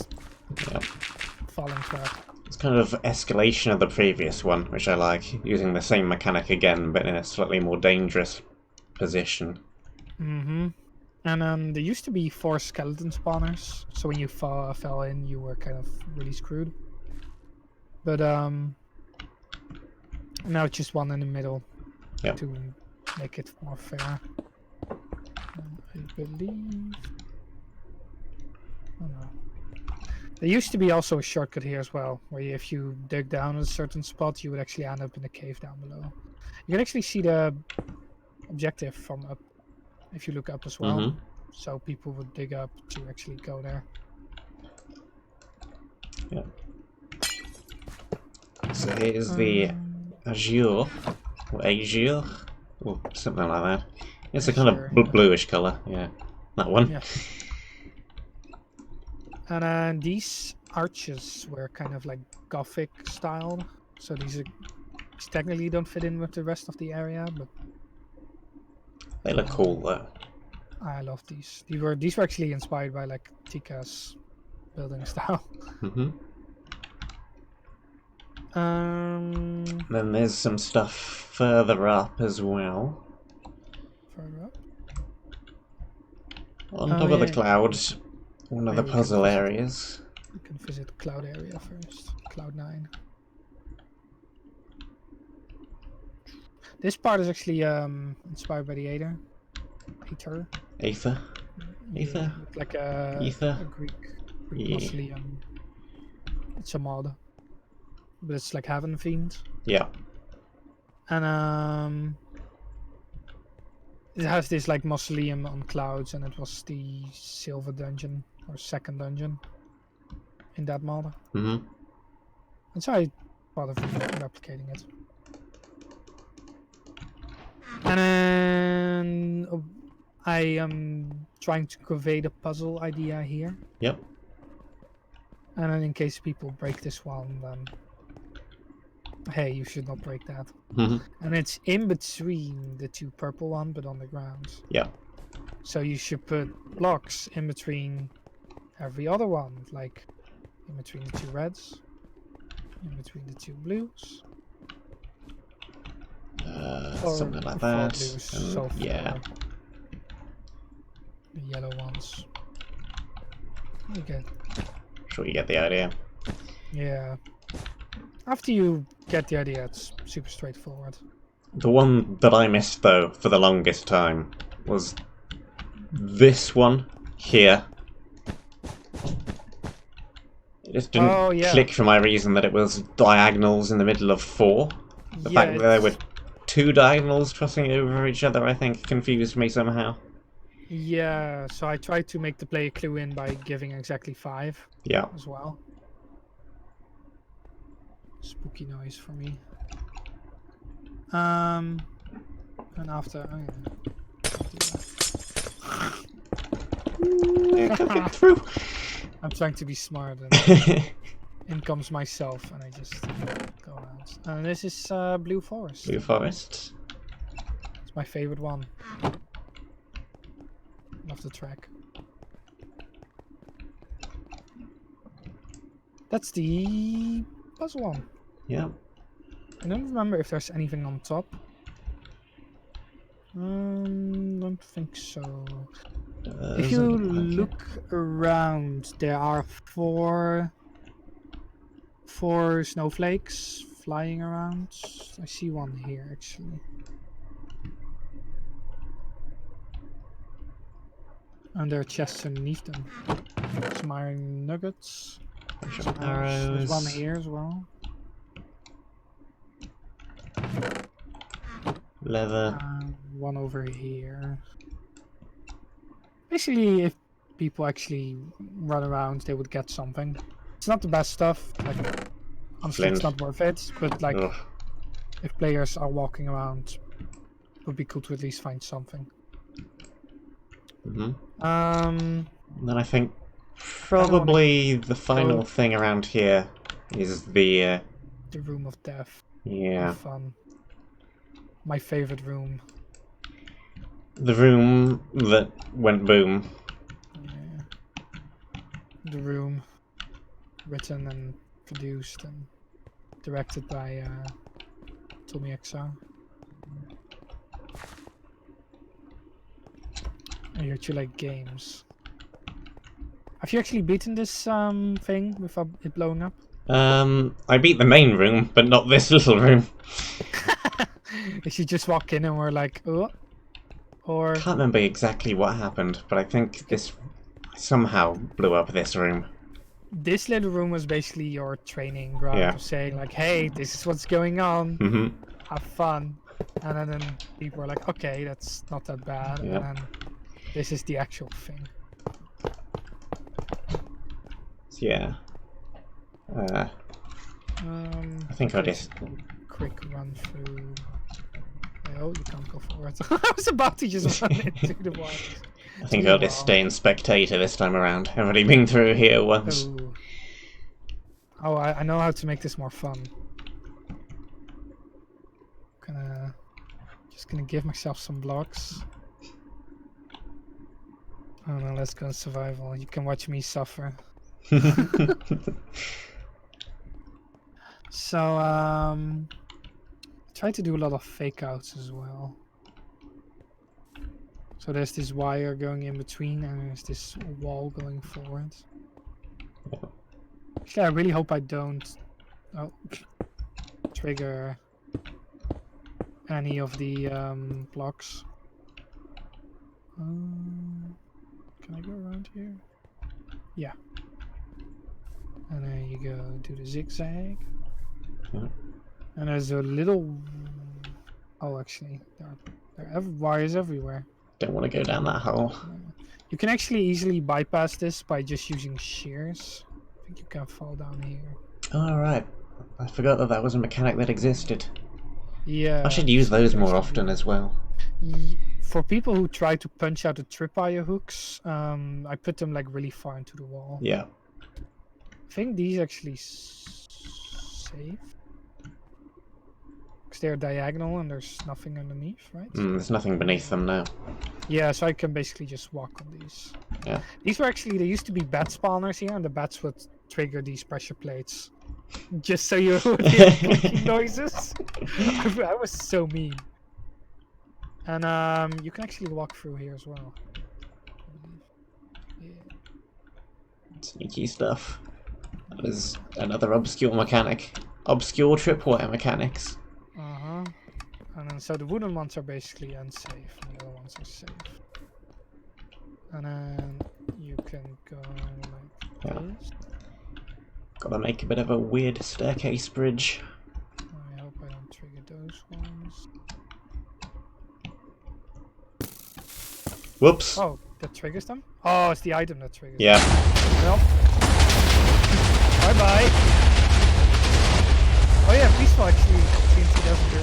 falling trap. It's kind of escalation of the previous one, which I like. Using the same mechanic again, but in a slightly more dangerous position. And there used to be 4 skeleton spawners, so when you fell in, you were kind of really screwed. But now it's just 1 in the middle to make it more fair. I believe. Oh no. There used to be also a shortcut here as well, where if you dig down at a certain spot, you would actually end up in a cave down below. You can actually see the objective from up. If you look up as well, so people would dig up to actually go there. Yeah. So here's the azure, or azure, or something like that. It's a kind of bluish colour, yeah. That one. Yeah. And these arches were kind of like Gothic styled, so these technically don't fit in with the rest of the area, but they look cool though. I love these. These were actually inspired by like Tika's building style. Then there's some stuff further up as well. Further up? On top of the clouds, one of the puzzle areas. We can visit cloud area first. Cloud 9. This part is actually inspired by the Aether. Aether? Aether? Aether? Like a Greek mausoleum. It's a mod. But it's like heaven themed. Yeah. And it has this like mausoleum on clouds, and it was the silver dungeon or second dungeon in that mod. And so I thought of replicating it. And then I am trying to convey the puzzle idea here. Yep. And then in case people break this one, then hey, you should not break that. And it's in between the 2 purple ones, but on the ground. Yeah. So you should put blocks in between every other one, like in between the 2 reds, in between the 2 blues. Something like that. Blues, so yeah. The yellow ones. Okay. Sure, you get the idea. Yeah. After you get the idea, it's super straightforward. The one that I missed, though, for the longest time, was this one here. It just didn't click for my reason that it was diagonals in the middle of 4. The fact that there were 2 diagonals crossing over each other, I think, confused me somehow. Yeah, so I tried to make the player clue in by giving exactly 5 as well. Spooky noise for me. And after yeah, can't get through. I'm trying to be smart, and in comes myself, and I just go around. And this is Blue Forest. Blue Forest. It's my favorite one. Love the track. That's the puzzle one. Yeah. I don't remember if there's anything on top. Don't think so. If you look around, there are four snowflakes flying around. I see one here actually. And there are chests underneath them. Some iron nuggets. Some arrows. There's one here as well. Leather. One over here. Basically, if people actually run around, they would get something. It's not the best stuff. Like, honestly, it's not worth it. But like, if players are walking around, it would be cool to at least find something. Then I think probably the final thing around here is the Room of Death. Yeah. Fun. My favorite room. The room that went boom. Yeah. The room, written and produced and directed by RenderXR. I heard you like games. Have you actually beaten this thing without it blowing up? I beat the main room, but not this little room. If you just walk in and we're like, oh, or... I can't remember exactly what happened, but I think this somehow blew up this room. This little room was basically your training ground of saying like, hey, this is what's going on, have fun. And then people were like, okay, that's not that bad. And then this is the actual thing. Yeah. I think I'll just... Quick run through... Oh, you can't go forward. I was about to just run into the wires. I think I'll just stay in spectator this time around. I've already been through here once. Oh, I know how to make this more fun. Just gonna give myself some blocks. Oh no, let's go survival. You can watch me suffer. So, try to do a lot of fake outs as well. So there's this wire going in between and there's this wall going forward. Actually, I really hope I don't trigger any of the blocks. Can I go around here? Yeah. And then you go do the zigzag. And there's a little... Oh, actually, there are wires everywhere. Don't want to go down that hole. You can actually easily bypass this by just using shears. I think you can fall down here. Alright. I forgot that was a mechanic that existed. Yeah. I should use those more often as well. For people who try to punch out the tripwire hooks, I put them like really far into the wall. Yeah. I think these actually safe. Because they're diagonal and there's nothing underneath, right? There's nothing beneath them now. Yeah, so I can basically just walk on these. Yeah. These were actually, there used to be bat spawners here, and the bats would trigger these pressure plates. Just so you would hear clicking noises. I was so mean. And you can actually walk through here as well. Yeah. Sneaky stuff. That is another obscure mechanic. Obscure tripwire mechanics. And then so the wooden ones are basically unsafe, and the other ones are safe. And then you can go like this. Gotta make a bit of a weird staircase bridge. I hope I don't trigger those ones. Whoops. Oh, that triggers them? Oh, it's the item that triggers them. Well. Bye-bye. Oh yeah, peaceful actually TNT doesn't do.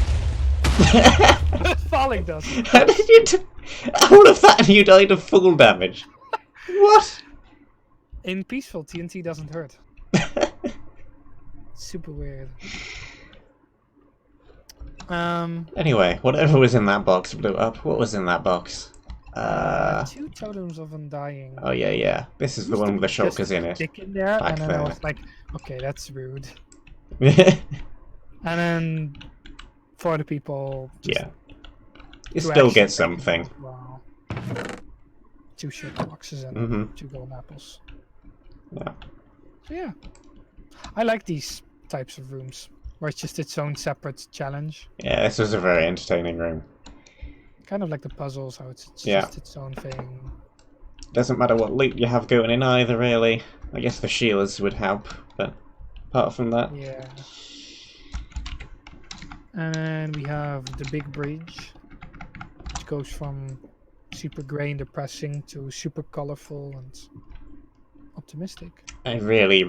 Falling does. How did you all of that and you died of full damage? What? In peaceful, TNT doesn't hurt. Super weird. Anyway, whatever was in that box blew up. What was in that box? 2 totems of undying. Oh yeah. This is the one with the shulkers in it. Stick in there, Back and then there. I was like, okay, that's rude. And then for the people, yeah, you still get something. Wow. 2 shit boxes and 2 golden apples. Yeah. So yeah, I like these types of rooms where it's just its own separate challenge. Yeah, this was a very entertaining room. Kind of like the puzzles, how it's just its own thing. Doesn't matter what loot you have going in either, really. I guess the shielders would help, but apart from that... Yeah. And then we have the big bridge, which goes from super grey and depressing to super colourful and optimistic. I really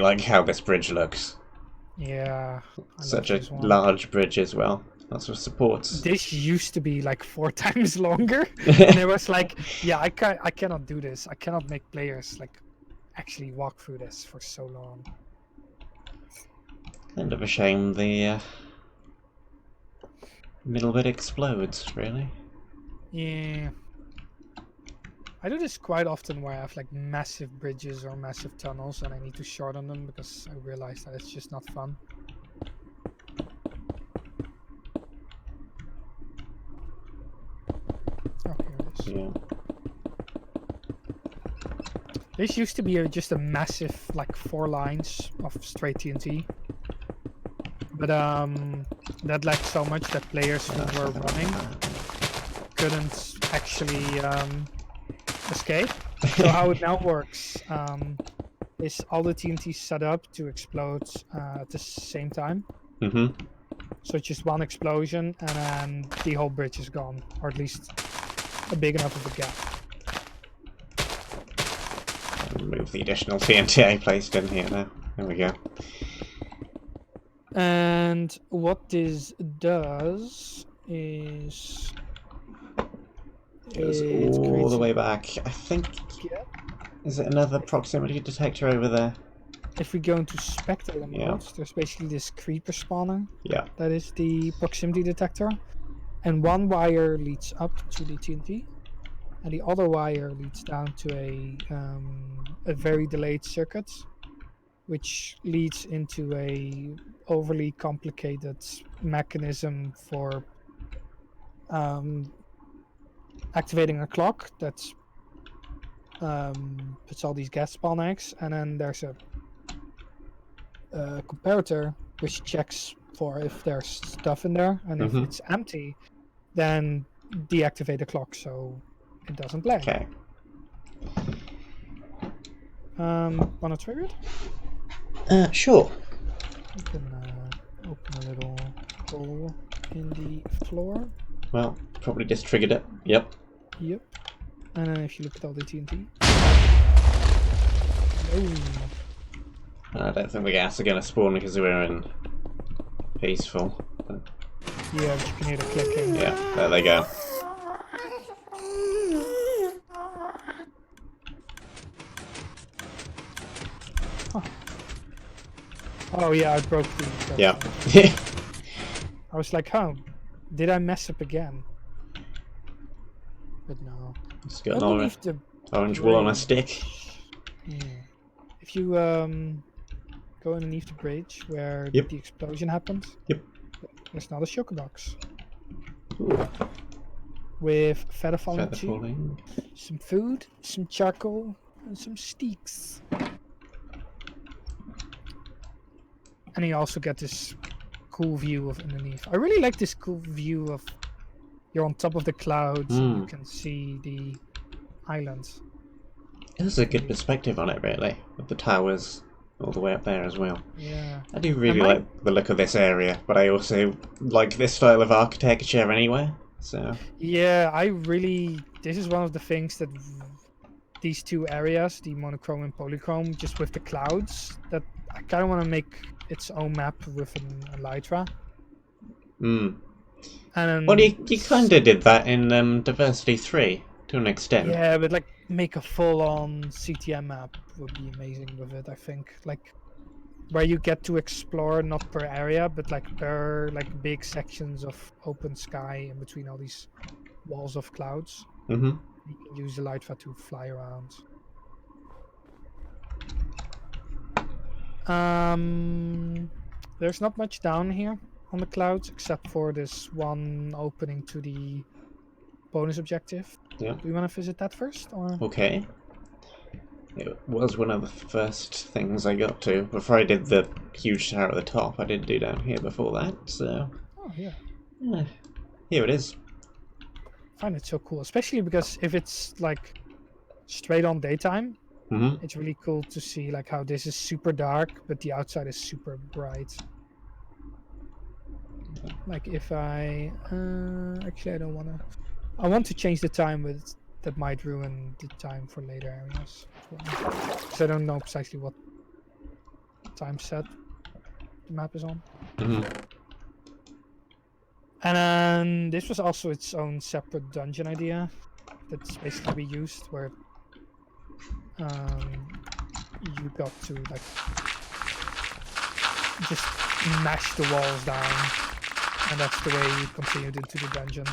like how this bridge looks. Yeah. Such a large bridge as well. Lots of supports. This used to be like 4 times longer, and it was like, yeah, I cannot do this. I cannot make players like actually walk through this for so long. Kind of a shame the middle bit explodes, really. Yeah. I do this quite often where I have like massive bridges or massive tunnels and I need to shorten them because I realize that it's just not fun. Oh, here it is. Yeah. This used to be just a massive, like 4 lines of straight TNT. But that lacked so much that players who were running couldn't actually escape. So how it now works is all the TNT set up to explode at the same time. So it's just one explosion and then the whole bridge is gone, or at least a big enough of a gap. Remove the additional TNT I placed in here now. There we go. And what this does is goes all the way back. I think. Yeah. Is it another proximity detector over there? If we go into spectator mode, there's basically this creeper spawner. Yeah. That is the proximity detector, and one wire leads up to the TNT, and the other wire leads down to a very delayed circuit, which leads into a overly complicated mechanism for activating a clock that puts all these gas spawn eggs, and then there's a comparator which checks for if there's stuff in there, and if it's empty, then deactivate the clock so it doesn't lag. Okay. Wanna trigger it? Sure. You can open a little hole in the floor. Well, probably just triggered it. Yep. Yep. And then if you look at all the TNT. Oh. I don't think the gas are going to spawn because we're in peaceful. But... yeah, but you can hear the clicking. Yeah, there they go. Huh. Oh yeah, I broke the... Yeah. I was like, huh, did I mess up again? But no. It's got an orange wool on a stick. Yeah. If you go underneath the bridge where the explosion happened, there's another shulker box. Ooh. With feather falling, some food, some charcoal, and some steaks. And you also get this cool view of underneath. I really like this cool view of you're on top of the clouds and you can see the islands. There's a good perspective on it, really, with the towers all the way up there as well. Yeah. I do really like the look of this area, but I also like this style of architecture anyway. So. Yeah, this is one of the things that these 2 areas, the monochrome and polychrome, just with the clouds, that I kind of want to make its own map with an elytra. Well, you kind of did that in Diversity 3, to an extent. Yeah, but like make a full-on CTM map would be amazing with it. I think like where you get to explore not per area, but like per like big sections of open sky in between all these walls of clouds. Mm-hmm. You can use the Lightfa to fly around. There's not much down here on the clouds except for this one opening to the bonus objective. Yeah. Do you want to visit that first, or? Okay. It was one of the first things I got to. Before I did the huge tower at the top, I did do down here before that, so... Oh, yeah. Yeah. Here it is. I find it so cool, especially because if it's like straight on daytime, it's really cool to see like how this is super dark, but the outside is super bright. Like if I... actually, I don't want to... I want to change the time, but that might ruin the time for later areas. So I don't know precisely what time set the map is on. And then this was also its own separate dungeon idea that's basically used, where you got to like just mash the walls down, and that's the way you continued into the dungeon.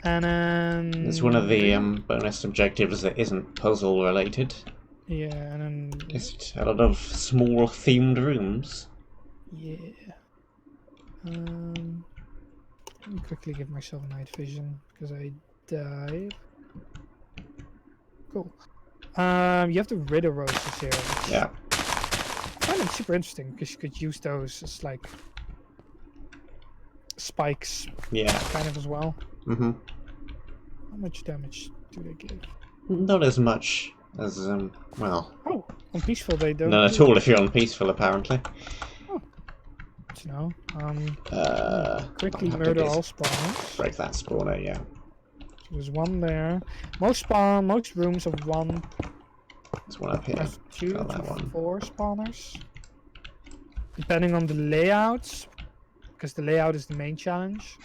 And then it's one of the bonus objectives that isn't puzzle related. Yeah, and then Just a lot of small themed rooms. yeah. Let me quickly give myself night vision because I died. Cool. You have the Ritter roses here. Yeah. I find them super interesting because you could use those as like spikes. Yeah. Kind of as well. Mm-hmm. How much damage do they give? Not as much as well. Oh, on peaceful they don't. None at all if you're on peaceful, apparently. Oh. Good to know. Quickly I'll have to murder all spawners. Break that spawner, yeah. So there's one there. Most rooms have one. There's one up here. Have 2 Got to that one. 4 spawners. Depending on the layouts, because the layout is the main challenge.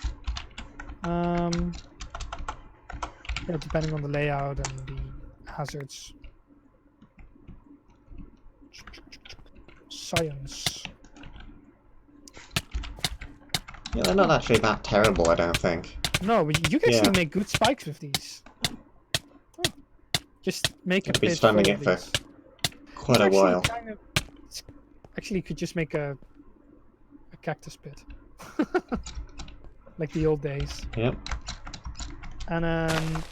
Yeah, depending on the layout and the hazards. Science. Yeah, they're not actually that terrible, I don't think. No, but you can actually make good spikes with these. Oh. Just make a I'd be pit standing full it of for these. quite a while. Actually, you could just make a cactus pit. Like the old days. Yep. And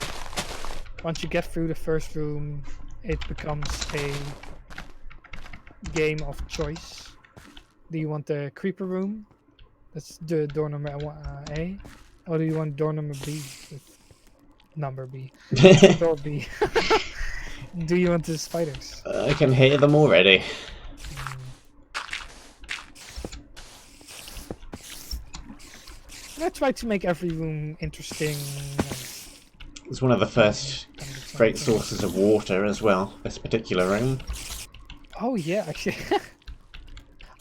once you get through the first room, it becomes a game of choice. Do you want the creeper room? That's the door number A. Or do you want door number B with number B? Door B. Do you want the spiders? I can hear them already. I try to make every room interesting. It's one of the first great sources of water as well, this particular room. Oh yeah, actually.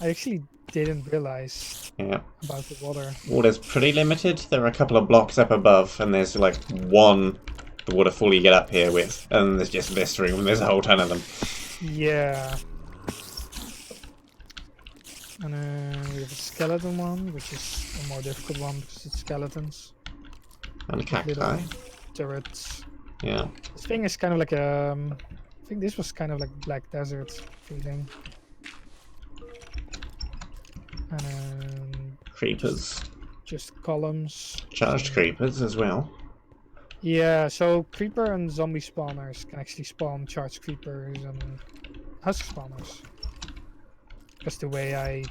I actually didn't realize about the water. Water's pretty limited. There are a couple of blocks up above, and there's like one waterfall you get up here with, and there's just this room, and there's a whole ton of them. Yeah. And we have a skeleton one, which is a more difficult one because it's skeletons. And cacti. Little turrets. Yeah. This thing is kind of like a... I think this was kind of like Black Desert feeling. And Creepers. just columns. Charged creepers as well. Yeah, so creeper and zombie spawners can actually spawn charged creepers and husk spawners. That's the way I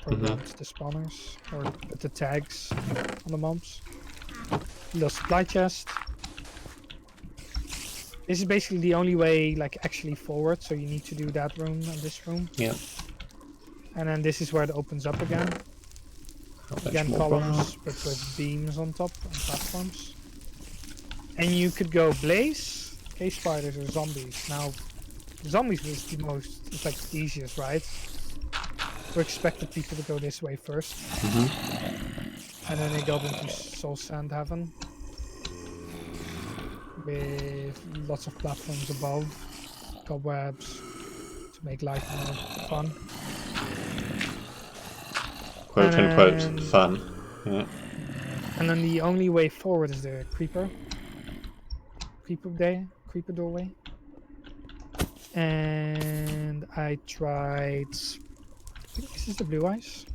programmed the spawners, or put the tags on the mobs. Little supply chest. This is basically the only way, like, actually forward, so you need to do that room and this room. Yeah. And then this is where it opens up again. Again, columns, but with beams on top and platforms. And you could go blaze, cave spiders, or zombies. Now, zombies was the most, it's like the easiest, right? We expected people to go this way first. And then I got into Soul Sand Heaven with lots of platforms above, cobwebs to make life more fun. Quote unquote fun. Yeah. And then the only way forward is the creeper doorway. And I tried, I think this is the blue ice.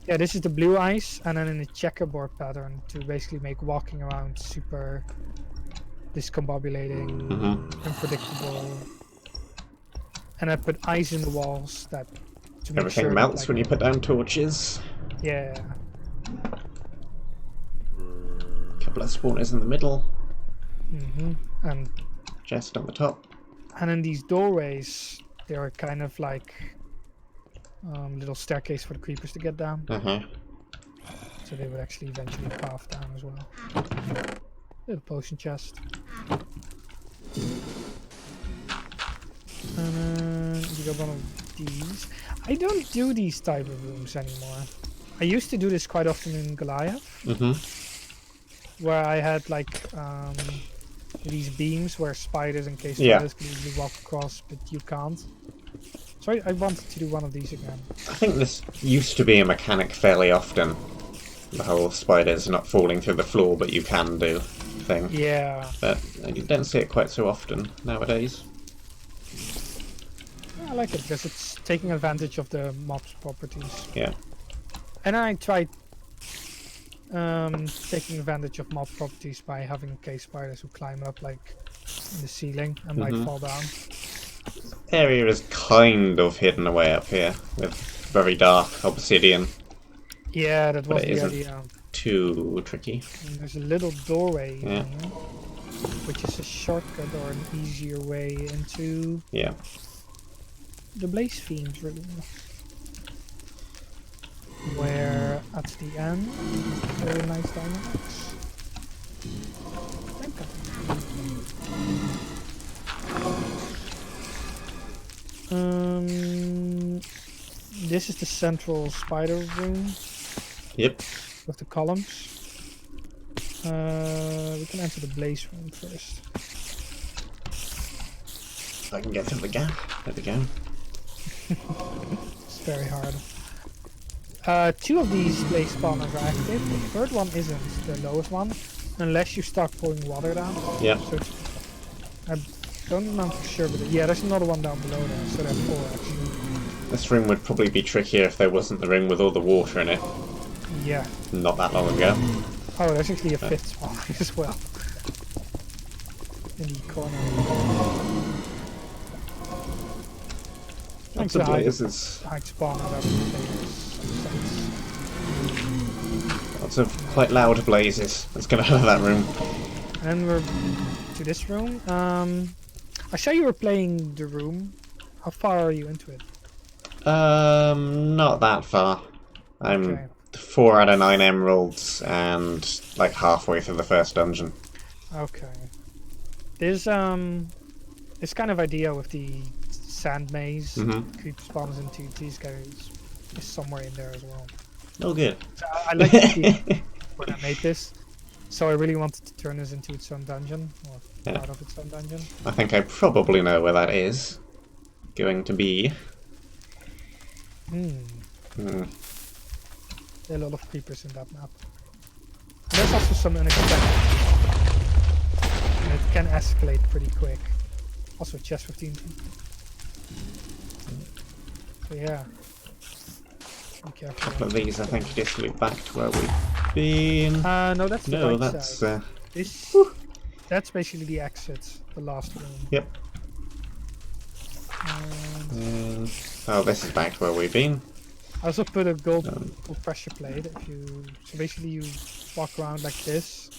Yeah, this is the blue ice, and then in a checkerboard pattern to basically make walking around super discombobulating, unpredictable. And I put ice in the walls that to make Everything sure melts that, like, when you put down torches. Yeah. Couple of spawners in the middle. And Chest on the top. And in these doorways, they are kind of like little staircase for the creepers to get down. So they would actually eventually path down as well. Little potion chest. And then we got one of these. I don't do these type of rooms anymore. I used to do this quite often in Goliath. Where I had like these beams where spiders and cave spiders can easily walk across, but you can't. So I wanted to do one of these again. I think this used to be a mechanic fairly often. The whole spiders not falling through the floor, but you can do thing. Yeah. But you don't see it quite so often nowadays. I like it because it's taking advantage of the mob's properties. Yeah. And I tried taking advantage of mob properties by having cave spiders who climb up like in the ceiling and might fall down. Area is kind of hidden away up here with very dark obsidian. Yeah, that was the idea. Too tricky. And there's a little doorway in here, which is a shortcut or an easier way into the Blaze Fiend's room. Where at the end, very nice dynamics. This is the central spider room. Yep. With the columns. We can enter the Blaze room first. I can get through the gap. There we go. It's very hard. Two of these blaze spawners are active. The third one isn't, the lowest one, unless you start pouring water down. Yeah. So I don't know for sure, but yeah, there's another one down below there, so there's 4 actually. This room would probably be trickier if there wasn't the ring with all the water in it. Yeah. Not that long ago. Oh, there's actually a 5th spawner as well. In the corner. Lots of blazes. Hide spawner that players. Lots of quite loud blazes. Let's get out of that room. And then we're to this room. I saw you were playing the room. How far are you into it? Not that far. I'm 4 out of 9 emeralds and like halfway through the first dungeon. Okay. There's this kind of idea with the sand maze, creep spawns into these guys is somewhere in there as well. Oh, good. So I like the when I made this, so I really wanted to turn this into its own dungeon, or part of its own dungeon. I think I probably know where that is going to be. There are a lot of creepers in that map. And there's also some unexpected, and it can escalate pretty quick. Also chest 15. So yeah. Be careful. A couple of these, I think, just loop back to where we've been. No, that's the right that's side. That's basically the exit, the last room. Yep. Oh, this is back to where we've been. I also put a gold pressure plate. So basically you walk around like this,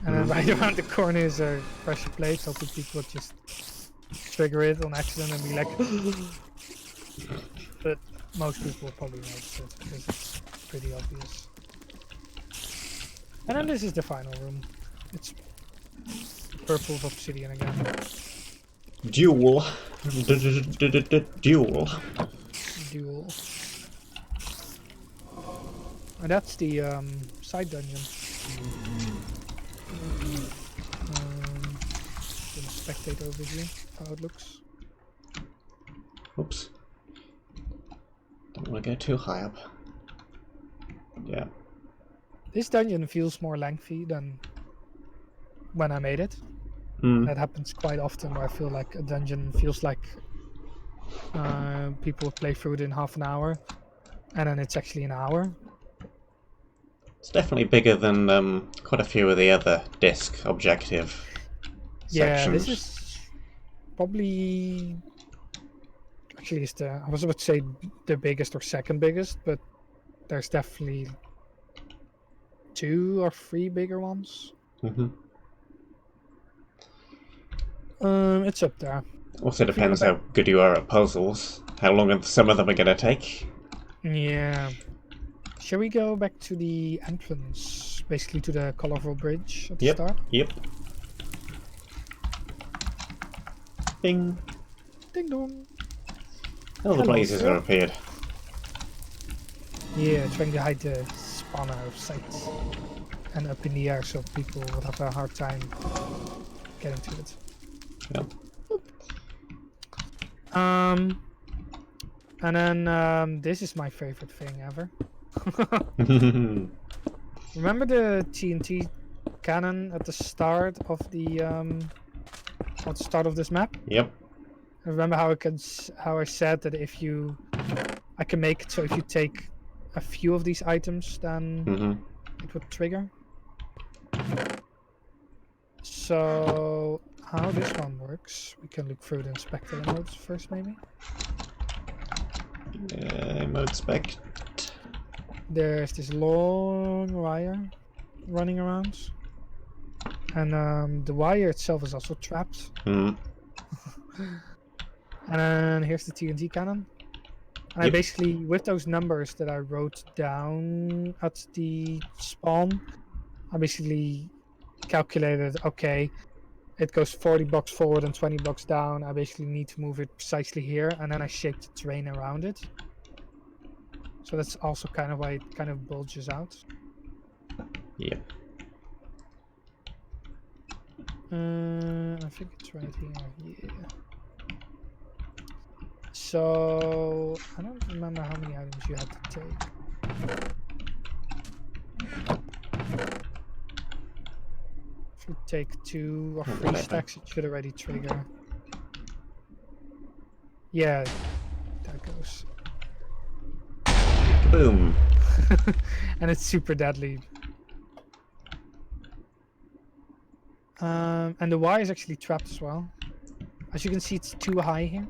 and then right around the corner is a pressure plate, so people would just trigger it on accident and be like, but most people will probably notice it because it's pretty obvious. And then this is the final room. It's purple with obsidian again. Duel. Duel. Duel. And that's the side dungeon. Gonna spectate overview, how it looks. Oops. Don't want to go too high up. Yeah. This dungeon feels more lengthy than when I made it. That happens quite often where I feel like a dungeon feels like people play through it in half an hour, and then it's actually an hour. It's definitely bigger than quite a few of the other disc objective sections. This is probably... Actually, it's I was about to say the biggest or second biggest, but there's definitely 2 or 3 bigger ones. It's up there. Also depends how good you are at puzzles. How long some of them are going to take. Yeah. Shall we go back to the entrance? Basically to the colorful bridge at the start? Yep. Bing. Ding dong. Oh, the blazes have appeared. Yeah, trying to hide the spawner out of sight. And up in the air so people would have a hard time getting to it. Yep. And then this is my favorite thing ever. Remember the TNT cannon at the start of the this map? Yep. Remember how I said that I can make it so if you take a few of these items, then it would trigger. So how this one works, we can look through the inspector modes first, maybe. Mode spec. There's this long wire running around, and the wire itself is also trapped. And then here's the TNT cannon. And I basically, with those numbers that I wrote down at the spawn, I basically calculated, okay, it goes 40 blocks forward and 20 blocks down. I basically need to move it precisely here, and then I shaped the terrain around it. So that's also kind of why it kind of bulges out. Yep. I think it's right here. Yeah. So I don't remember how many items you had to take. If you take 2 or 3 stacks, it should already trigger. Yeah, there goes. Boom. And it's super deadly. And the wire is actually trapped as well. As you can see, it's too high here.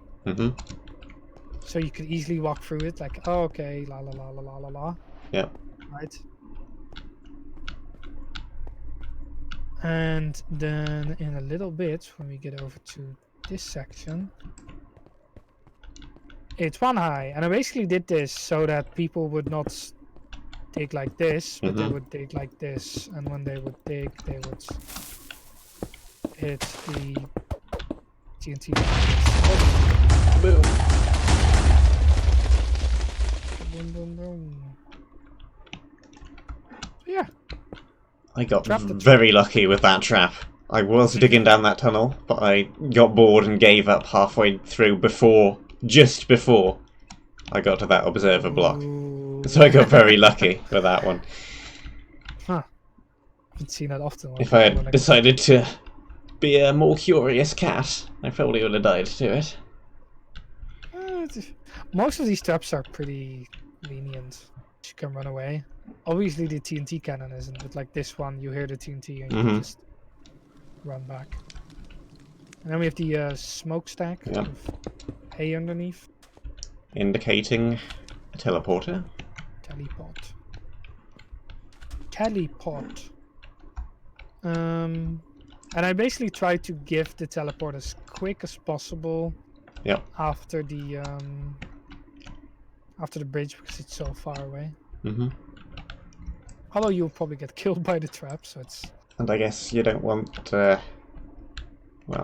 So you could easily walk through it like, oh, okay, la la la la la la la. Yeah. Right. And then in a little bit, when we get over to this section, it's 1 high. And I basically did this so that people would not dig like this, but they would dig like this. And when they would dig, they would hit the TNT. Boom. Boom, boom, boom. So yeah. I got very lucky with that trap. I was digging down that tunnel, but I got bored and gave up halfway through just before I got to that observer block. So I got very lucky with that one. Huh. I haven't seen that often. If I had decided to be a more curious cat, I probably would have died to it. Most of these traps are pretty lenient. You can run away. Obviously the TNT cannon isn't, but like this one, you hear the TNT and you can just run back. And then we have the smokestack with hay underneath. Indicating a teleporter. Teleport. And I basically try to give the teleport as quick as possible. Yep. After the bridge because it's so far away. Although you'll probably get killed by the trap, so it's... And I guess you don't want, well,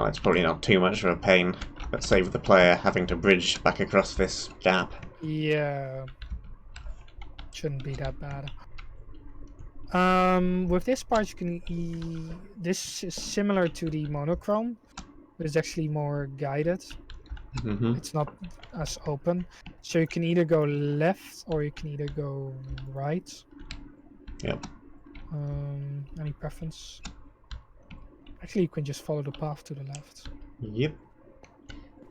it's probably not too much of a pain, but save the player having to bridge back across this gap. Yeah. Shouldn't be that bad. With this part, you can this is similar to the monochrome, but it's actually more guided. It's not as open, so you can either go left or you can either go right. Yep. Any preference? Actually, you can just follow the path to the left. Yep.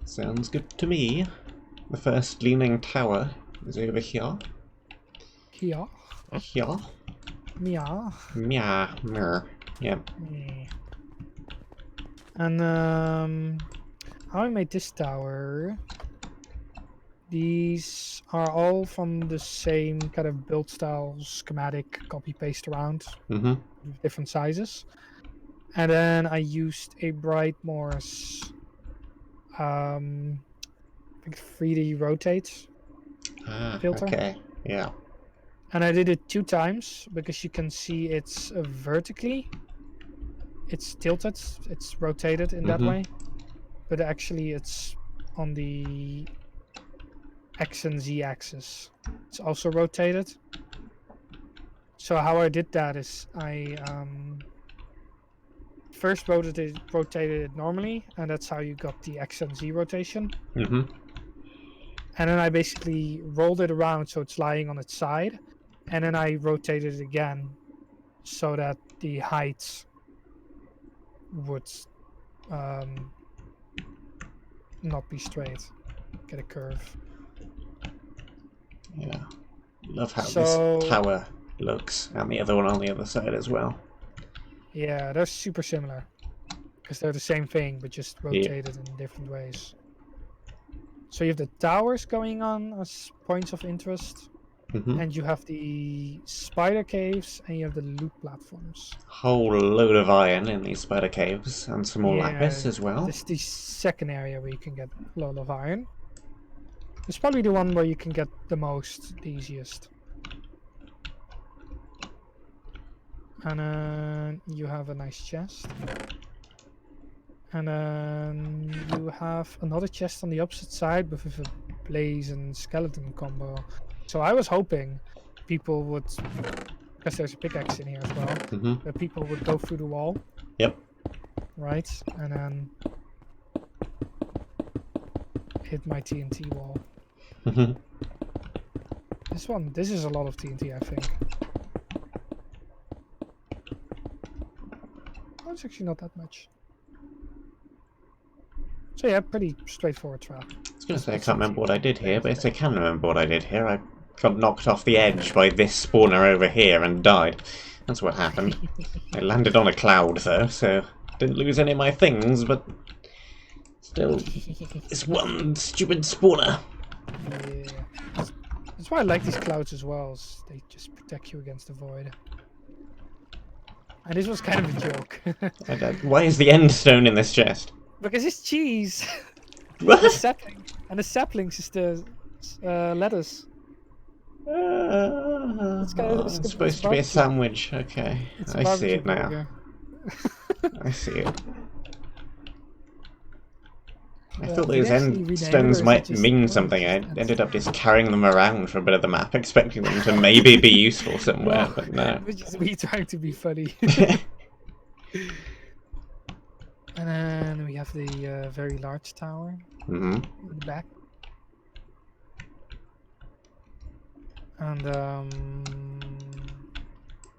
Sounds good to me. The first leaning tower is over here. Here. Here. Yeah. Yeah. Yep. Yeah. And how I made this tower. These are all from the same kind of build style, schematic, copy paste around, different sizes. And then I used a Brightmore's like 3D rotate filter. Okay. Yeah. And I did it 2 times because you can see it's vertically. It's tilted, it's rotated in that way. But actually it's on the X and Z axis. It's also rotated. So how I did that is I first rotated it normally, and that's how you got the X and Z rotation. And then I basically rolled it around so it's lying on its side, and then I rotated it again so that the height would not be straight, get a curve. Yeah. Love how this tower looks, and the other one on the other side as well. Yeah, they're super similar because they're the same thing but just rotated in different ways. So you have the towers going on as points of interest, and you have the spider caves, and you have the loot platforms. Whole load of iron in these spider caves, and some more lapis as well. This is the second area where you can get a lot of iron. It's probably the one where you can get the most, the easiest. And then you have a nice chest. And then you have another chest on the opposite side with a blaze and skeleton combo. So I was hoping people would, because there's a pickaxe in here as well, that people would go through the wall. Yep. Right? And then hit my TNT wall. This is a lot of TNT, I think. Oh, it's actually not that much. So yeah, pretty straightforward trap. I was going to say I can't remember what I did here, but yes, I can remember what I did here. I got knocked off the edge by this spawner over here and died. That's what happened. I landed on a cloud though, so didn't lose any of my things, but still, this one stupid spawner. Yeah. That's why I like these clouds as well. They just protect you against the void. And this was kind of a joke. Why is the end stone in this chest? Because it's cheese. What? And the saplings is the lettuce. It's supposed to be a sandwich. Okay, I see it now. I see it. I thought those end stones might mean something. I ended up just carrying them around for a bit of the map, expecting them to maybe be useful somewhere, but no. We're just trying to be funny. And then we have the very large tower in the back. And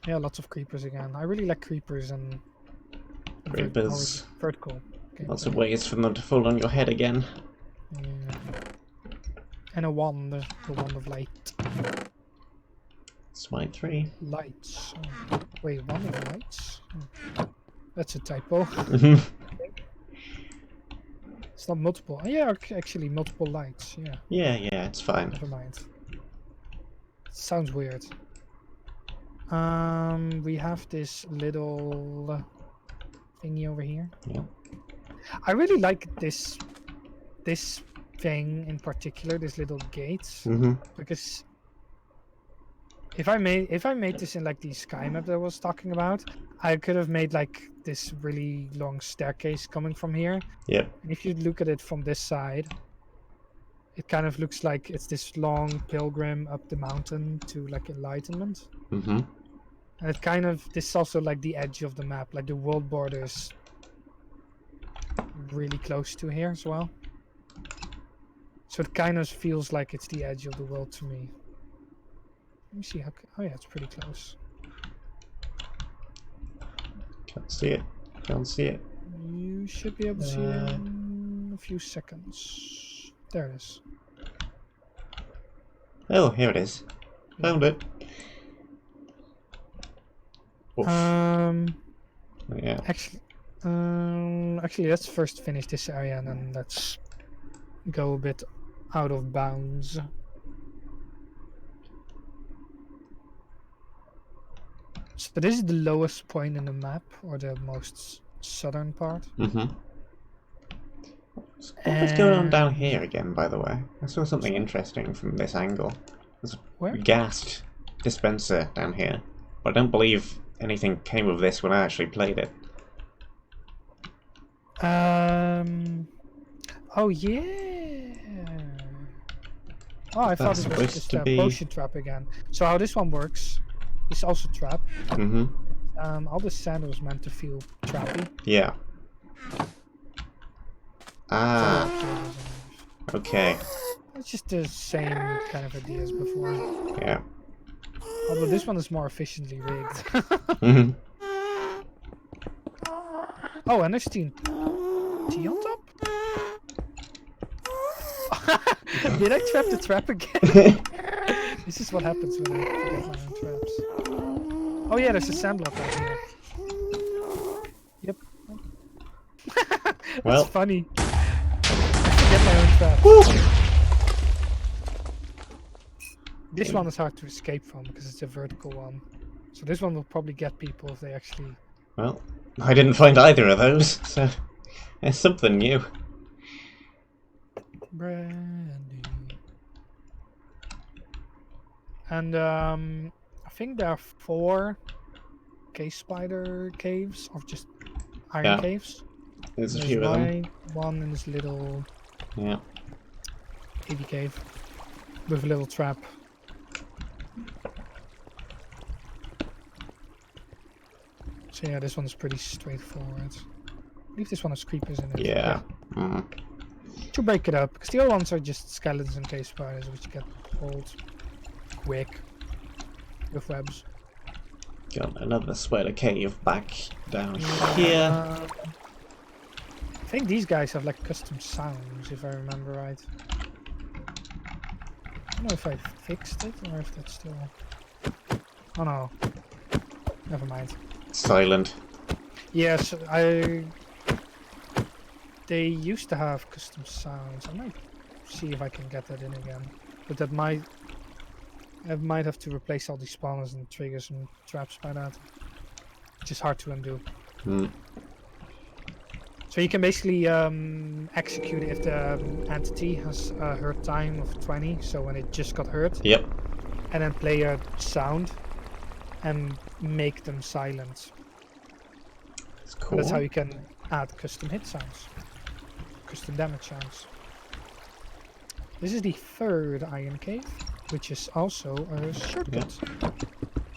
yeah, lots of creepers again. I really like creepers and vertical. Lots of ways for them to fall on your head again. Yeah. And a wand, the wand of light. Smite 3. Lights. Oh. Wait, wand of lights? Oh. That's a typo. It's not multiple. Oh, yeah, actually multiple lights. Yeah. Yeah, it's fine. Never mind. Sounds weird. We have this little thingy over here. Yeah. I really like this thing in particular, this little gate, because if I made this in like the sky map that I was talking about, I could have made like this really long staircase coming from here. Yep. And if you look at it from this side, it kind of looks like it's this long pilgrim up the mountain to like enlightenment. And it kind of, this is also like the edge of the map, like the world border is really close to here as well. So it kind of feels like it's the edge of the world to me. Let me see how, oh yeah, it's pretty close. Can't see it. Can't see it. You should be able to see it in a few seconds. There it is. Oh, here it is. Found it. Oof. Yeah. Actually, let's first finish this area and then let's go a bit out of bounds. So this is the lowest point in the map, or the most southern part. Mm-hmm. What was going on down here again, by the way? I saw something interesting from this angle. There's a gas dispenser down here, but I don't believe anything came of this when I actually played it. Oh yeah. Oh, I thought it was just a potion trap again. So how this one works, it's also trap. Mm-hmm. All the sand was meant to feel trappy. Yeah. Ah. Okay. It's just the same kind of idea as before. Yeah. Although this one is more efficiently rigged. Mm-hmm. Oh, and there's TNT on top? Did I trap the trap again? This is what happens when I forget my own traps. Oh yeah, there's a sand block out here. Yep. That's well, funny. I forget my own traps. Woo! This one is hard to escape from because it's a vertical one. So this one will probably get people if they actually... Well, I didn't find either of those, so it's something new. Brandy. And I think there are 4 cave spider caves, or just iron caves. There's a few of them. One in this little 80 cave with a little trap. So yeah, this one's pretty straightforward. I believe this one has creepers in it. Yeah. Mm. To break it up, because the other ones are just skeletons and cave spiders, which get pulled quick with webs. Got another spider cave back down here. I think these guys have like custom sounds, if I remember right. I don't know if I fixed it or if that's still... Oh no. Never mind. Silent. Yes, they used to have custom sounds. I might see if I can get that in again. But that might... I might have to replace all these spawners and triggers and traps by that. Which is hard to undo. So you can basically execute if the entity has a hurt time of 20, so when it just got hurt. Yep. And then play a sound and make them silent. That's cool. That's how you can add custom hit sounds. Custom damage sounds. This is the 3rd iron cave, which is also a shortcut.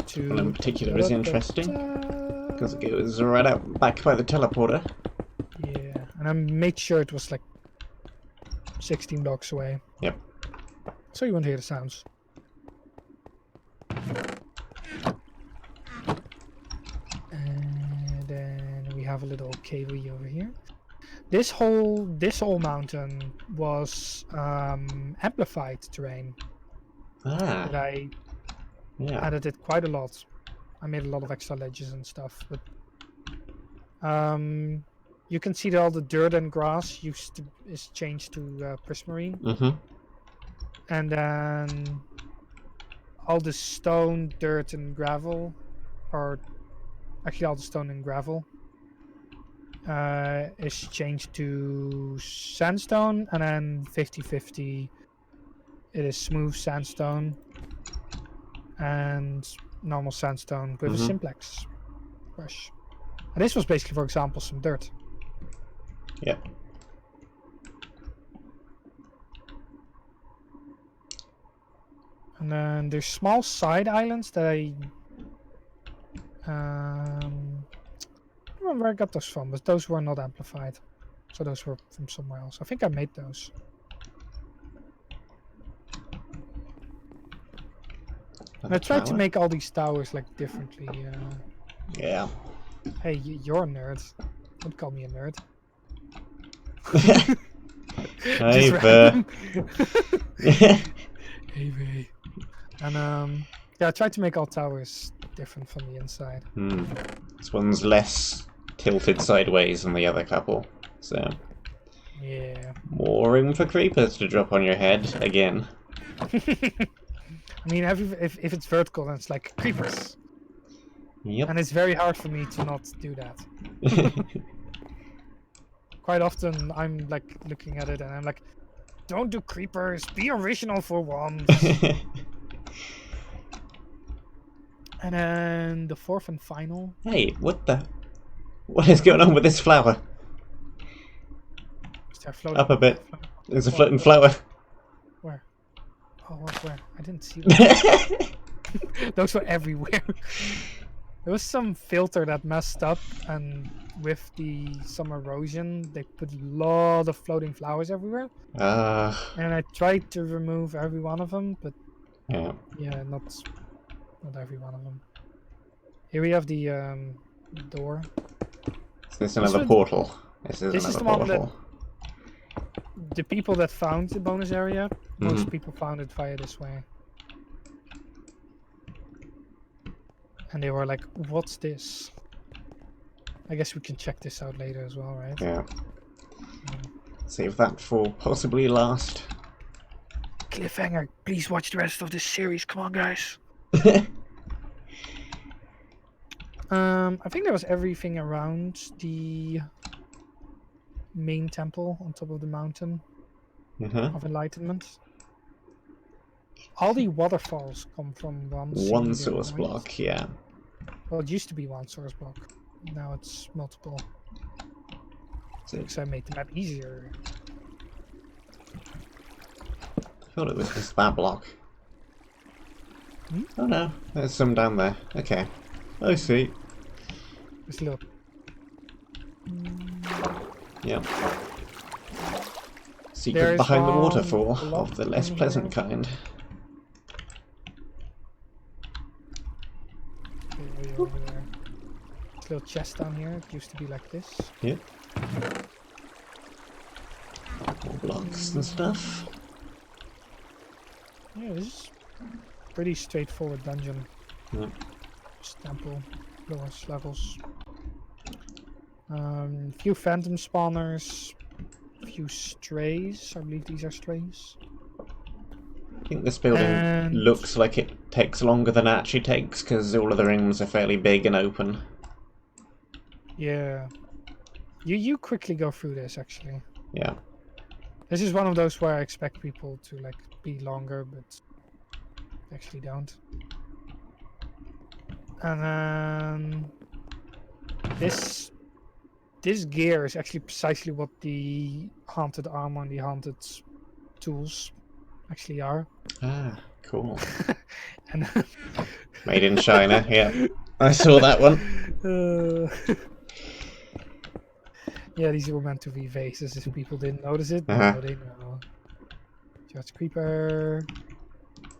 To one in particular is interesting, because it goes right out back by the teleporter. Yeah, and I made sure it was like 16 blocks away. Yep. So you won't hear the sounds. And then we have a little cavey over here. This whole mountain was amplified terrain. Ah. That I added it quite a lot. I made a lot of extra ledges and stuff, but you can see that all the dirt and grass is changed to prismarine. And then all the stone, dirt, and gravel, or actually all the stone and gravel, is changed to sandstone, and then 50-50 it is smooth sandstone and normal sandstone with a simplex brush. And this was basically, for example, some dirt. Yep. And then there's small side islands that I I don't remember where I got those from, but those were not amplified. So those were from somewhere else. I think I made those. I tried to make all these towers like differently. Yeah. Hey, you're a nerd. Don't call me a nerd. Hey, Ver. Hey, Ver. And yeah, I tried to make all towers different from the inside. This one's less tilted sideways than the other couple, so yeah. More room for creepers to drop on your head again. I mean, if it's vertical, then it's like creepers. Yep. And it's very hard for me to not do that. Quite often, I'm like looking at it and I'm like, don't do creepers, be original for once. And then the fourth and final. Hey, what is going on with this flower? Is there floating? Up a bit. There's a floating flower. Where? Oh, where? I didn't see that. Those were everywhere. There was some filter that messed up, and with some erosion, they put a lot of floating flowers everywhere. And I tried to remove every one of them, but yeah, not every one of them. Here we have the door. Is this another portal? This is the another one portal. The people that found the bonus area, most people found it via this way. And they were like, what's this? I guess we can check this out later as well, right? Yeah. Save that for possibly last. Cliffhanger, please watch the rest of this series. Come on, guys. I think there was everything around the main temple on top of the mountain of enlightenment. All the waterfalls come from one source block, yeah. Well, it used to be one source block. Now it's multiple. So I made the map easier. I thought it was just that block. Oh no, there's some down there. Okay. I see. Just look. Yeah. Secret behind the waterfall of the less pleasant kind. Way over there. This little chest down here. It used to be like this. Yep. More blocks and stuff. Yeah, this is pretty straightforward dungeon. Yep. Just temple, lowest levels. Few phantom spawners, few strays. I believe these are strays. I think this building looks like it takes longer than it actually takes because all of the rooms are fairly big and open. Yeah. You quickly go through this actually. Yeah. This is one of those where I expect people to like be longer, but actually don't. And then this gear is actually precisely what the haunted armor and the haunted tools actually are. Ah, cool. And made in China, yeah. I saw that one. Yeah, these were meant to be vases if people didn't notice it. Now they know. Judge Creeper.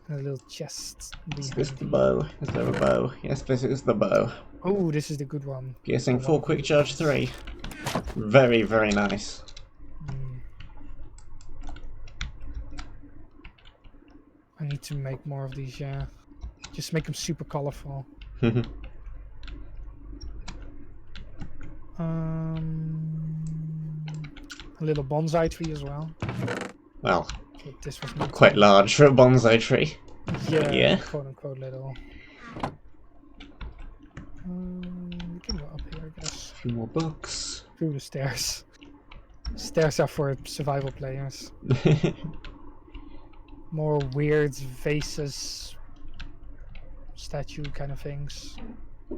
And a little chest. Is this the bow? Is there a bow? Yes, this is the bow. Oh, this is the good one. Piercing 4, quick charge 3. Very, very nice. I need to make more of these, yeah. Just make them super colorful. A little bonsai tree as well. Well, this was quite large for a bonsai tree. Yeah. Quote unquote little. We can go up here, I guess. A few more books. Through the stairs. Stairs are for survival players. More weird vases, statue kind of things.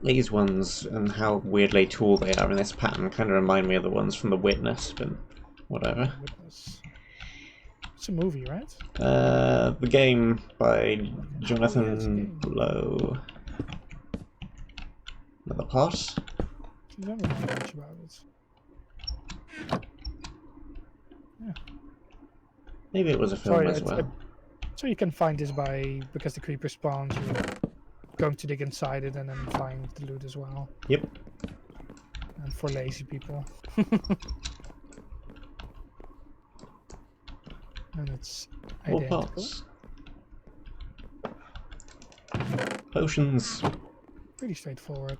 These ones and how weirdly tall they are in this pattern kind of remind me of the ones from The Witness, but whatever. Witness. It's a movie, right? The game by Jonathan Blow. Another pot. I don't know much about it. Yeah. Maybe it was a film as well. So you can find this because the creeper spawns, you're going to dig inside it and then find the loot as well. Yep. And for lazy people. And it's More identical. pots. Potions. Pretty straightforward.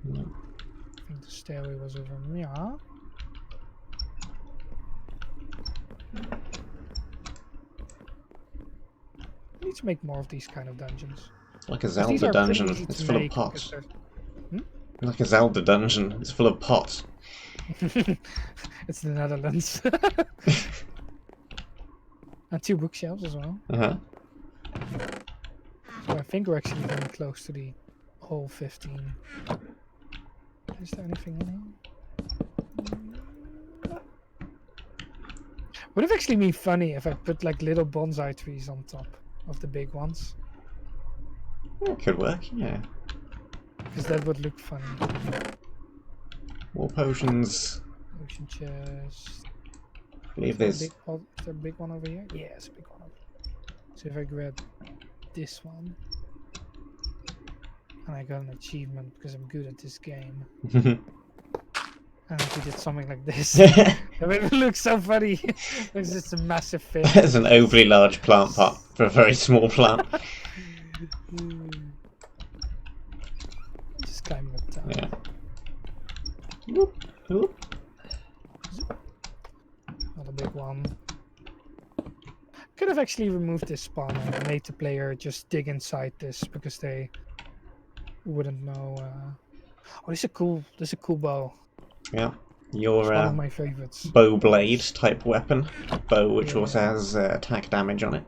Yep. I think the stairway was over here. I need to make more of these kind of dungeons. It's like a Zelda dungeon. It's full of pots. Like a Zelda dungeon. It's full of pots. It's the Netherlands. And 2 bookshelves as well. Uh-huh. So I think we're actually getting close to the whole 15. Is there anything in here? Would have actually been funny if I put like little bonsai trees on top of the big ones. It could work, yeah. Because that would look funny. More potions. Potion chest. I believe there's... Is there a big one over here? Yeah, it's a big one over here. So if I grab this one, and I got an achievement because I'm good at this game. And if we did something like this, it would look so funny. It's just a massive fish. There's an overly large plant pot for a very small plant. Just climbing up down. Yeah. Whoop, whoop. Not a big one. Could have actually removed this spawner and made the player just dig inside this because they wouldn't know. Oh, this is a cool bow. Yeah. Your one of my favorites. bow blade type weapon. Bow which also has attack damage on it.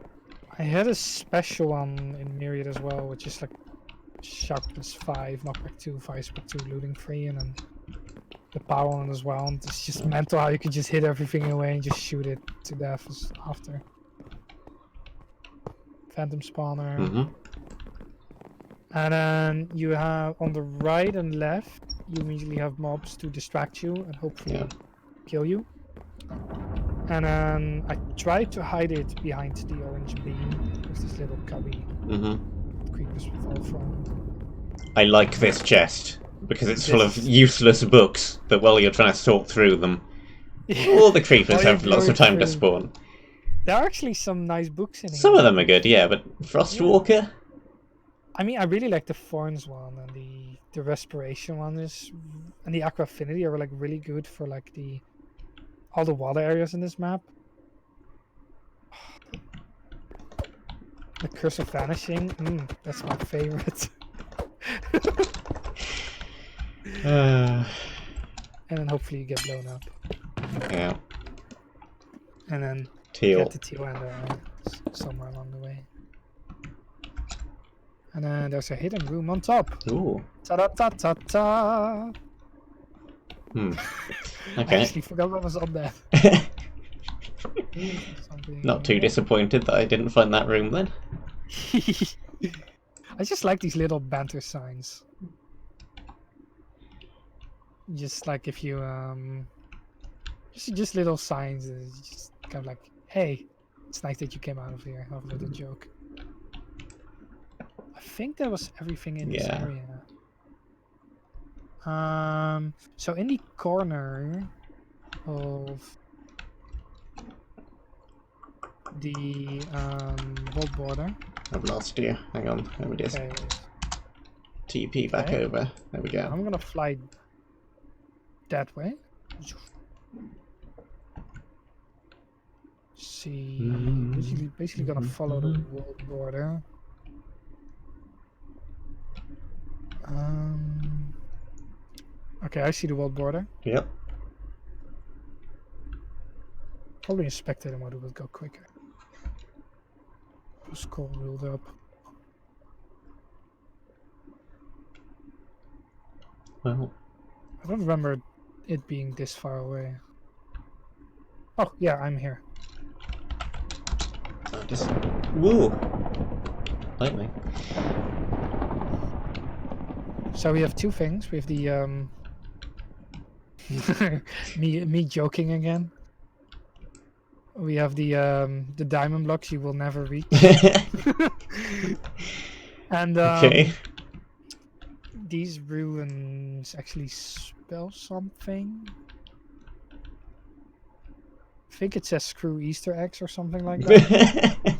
I had a special one in Myriad as well, which is like sharpness 5, knockback 2, fire speed 2, looting 3, and then the power on it as well. And it's just mental how you can just hit everything away and just shoot it to death after. Phantom spawner. Mm-hmm. And then you have on the right and left, you immediately have mobs to distract you and hopefully kill you. And then I tried to hide it behind the orange beam. There's this little cubby creepers fall from. I like this chest because it's full of useless books, but while you're trying to sort through them, all the creepers have lots of time to spawn. There are actually some nice books in here. Some of them are good, yeah, but Frostwalker? I mean, I really like the Thorns one and the Respiration one and the Aqua Affinity are like really good for like all the water areas in this map. The Curse of Vanishing, that's my favorite. And then hopefully you get blown up. Yeah. And then Teal. get the teal ender somewhere along the way. And then there's a hidden room on top. Ooh. Ta-da-ta-ta-ta! Okay. I actually forgot what was on there. Not too disappointed that I didn't find that room then. I just like these little banter signs. Just like if you just little signs, just kind of like, hey, it's nice that you came out of here. Have a little joke. I think that was everything in this area. So in the corner of the vault border. I've lost you. Hang on. There it is. Okay. TP back over. There we go. I'm gonna fly that way. See, basically gonna follow the vault border. Okay, I see the vault border. Yep. Probably a spectator mode would go quicker. Scroll wheeled up. Well, I don't remember it being this far away. Oh yeah, I'm here. just woo, lightning. So we have two things. We have the me joking again. We have the diamond blocks you will never reach. And Okay. these ruins actually spell something. I think it says screw Easter eggs or something like that.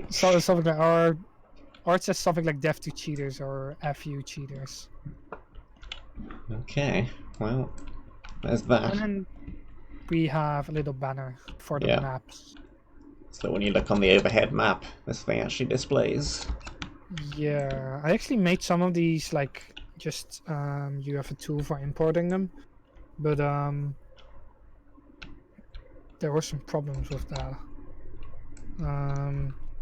So something like or it says something like death to cheaters or FU cheaters. Okay, well, there's that. And then we have a little banner for the maps. So when you look on the overhead map, this thing actually displays. Yeah, I actually made some of these like just you have a tool for importing them, but there were some problems with that.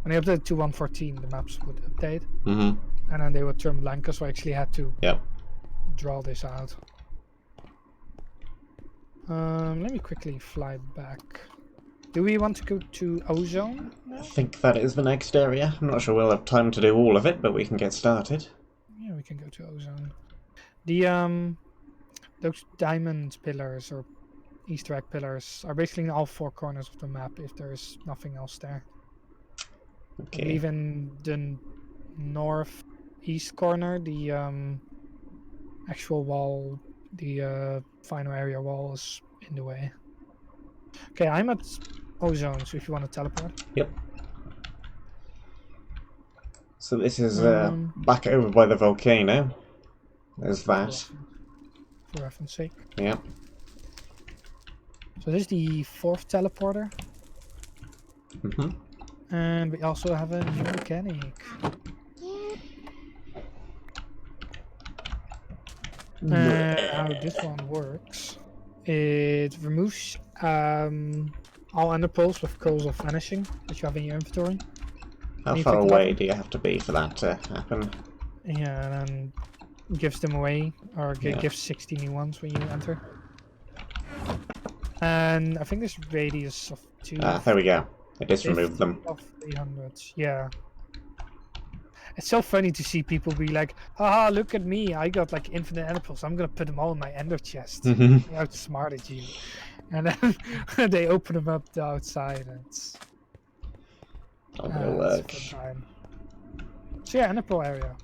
When I updated to 1.14, the maps would update, and then they would turn blank, so I actually had to draw this out. Let me quickly fly back. Do we want to go to Ozone now? I think that is the next area. I'm not sure we'll have time to do all of it, but we can get started. Yeah, we can go to Ozone. The those diamond pillars or Easter egg pillars are basically in all four corners of the map if there's nothing else there. Okay. I believe in the northeast corner, the actual wall, the final area wall is in the way. Okay, I'm at Ozone, so if you want to teleport. Yep. So this is back over by the volcano. There's that. For reference sake. Yeah. So this is the fourth teleporter. And we also have a new mechanic. How this one works, it removes all ender pearls with coals of vanishing that you have in your inventory. How far away do you have to be for that to happen? Yeah, and then gives them away, or gives 60 new ones when you enter. And I think this radius of 2. There we go. It just removed them. Of 300, yeah. It's so funny to see people be like, haha, look at me, I got like infinite ender pearls, I'm gonna put them all in my ender chest. They outsmarted you. And then they open them up the outside and it's not gonna work. So yeah, ender pearl area.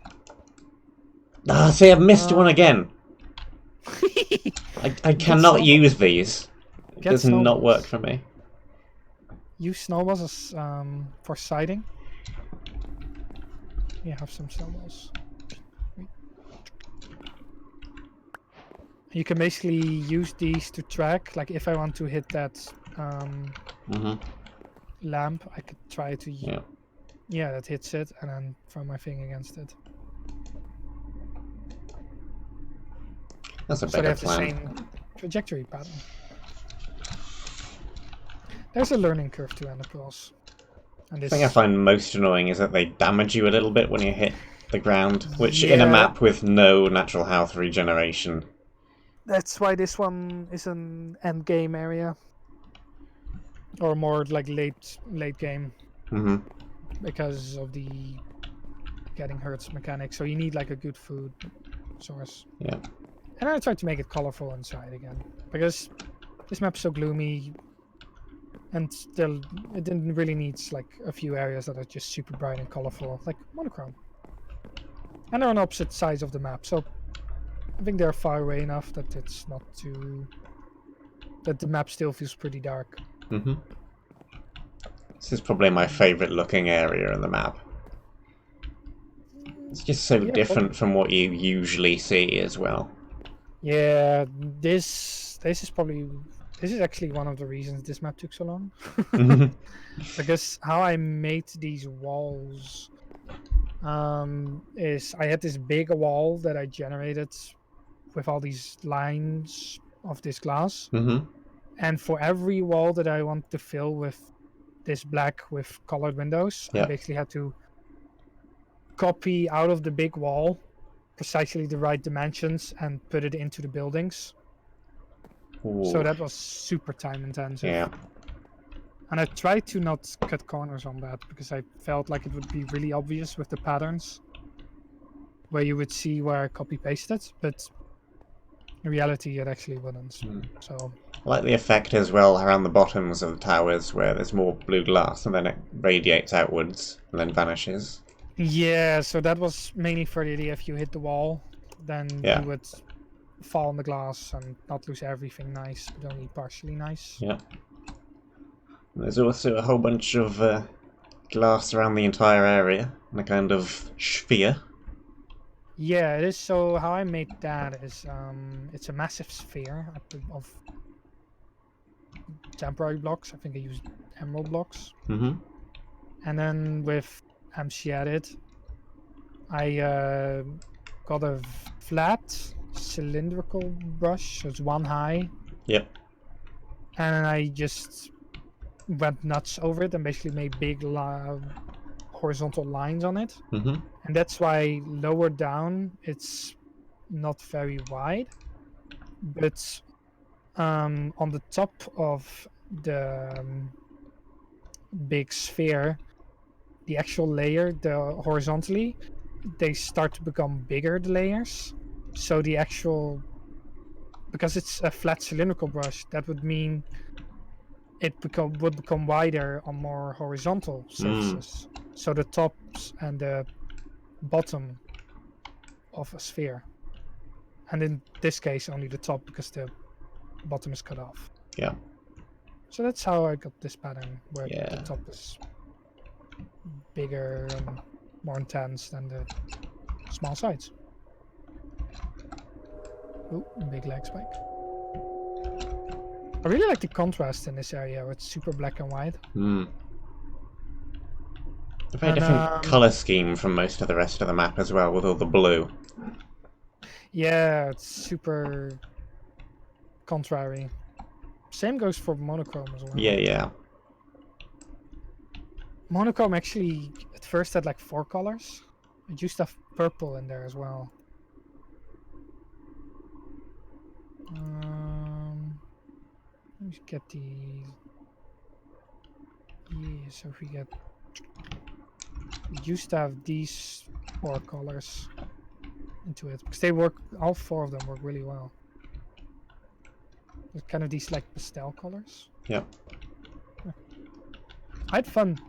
Ah, see, I've missed one again. I cannot use these. It does not work for me. Use snowballs as for sighting. Yeah, have some snowballs. You can basically use these to track. Like if I want to hit that lamp, I could try to. Yeah, that hits it, and then throw my thing against it. That's a so better they have plan. the same trajectory pattern. There's a learning curve to ender pearls. And the thing I find most annoying is that they damage you a little bit when you hit the ground, which in a map with no natural health regeneration. That's why this one is an end game area, or more like late game, because of the getting hurt mechanic. So you need like a good food source. Yeah. And I tried to make it colorful inside again, because this map's so gloomy. And still, it didn't really need like a few areas that are just super bright and colorful, like monochrome. And they're on opposite sides of the map, so I think they're far away enough that it's not too... that the map still feels pretty dark. This is probably my favorite looking area in the map. It's just so different from what you usually see as well. Yeah, this is probably... This is actually one of the reasons this map took so long. Because how I made these walls is I had this big wall that I generated with all these lines of this glass. And for every wall that I want to fill with this black with colored windows, I basically had to copy out of the big wall precisely the right dimensions and put it into the buildings. Ooh. So that was super time intensive. Yeah. And I tried to not cut corners on that because I felt like it would be really obvious with the patterns. where you would see where I copy pasted, but in reality it actually wouldn't. So I like the effect as well around the bottoms of the towers where there's more blue glass and then it radiates outwards and then vanishes. yeah, so that was mainly for the idea if you hit the wall, then Yeah. you would fall on the glass and not lose everything nice, but only partially nice. Yeah. And there's also a whole bunch of glass around the entire area in a kind of sphere. Yeah, it is. So how I made that is, it's a massive sphere of temporary blocks. I think I used emerald blocks. Mm-hmm. And then with MC Edit, I got a flat cylindrical brush, so it's one high. Yep. And then I just went nuts over it and basically made big horizontal lines on it. Mm-hmm. And that's why lower down it's not very wide, but on the top of the big sphere, the actual layer, horizontally, they start to become bigger, the layers. So the actual, because it's a flat cylindrical brush, that would mean it would become wider on more horizontal surfaces. So the tops and the bottom of a sphere, and in this case only the top because the bottom is cut off. Yeah. So that's how I got this pattern where Yeah. the top is bigger and more intense than the small sides. Ooh, big lag spike. I really like the contrast in this area where it's super black and white. A very different colour scheme from most of the rest of the map as well, with all the blue. Yeah, it's super contrary. Same goes for monochrome as well. Yeah. Monochrome actually at first had like 4 colors. It used to have purple in there as well. Let me get the... Yeah, so if we get... We used to have these 4 colors into it. Because they work, all 4 of them work really well. There's kind of these like pastel colors. Yep. I had fun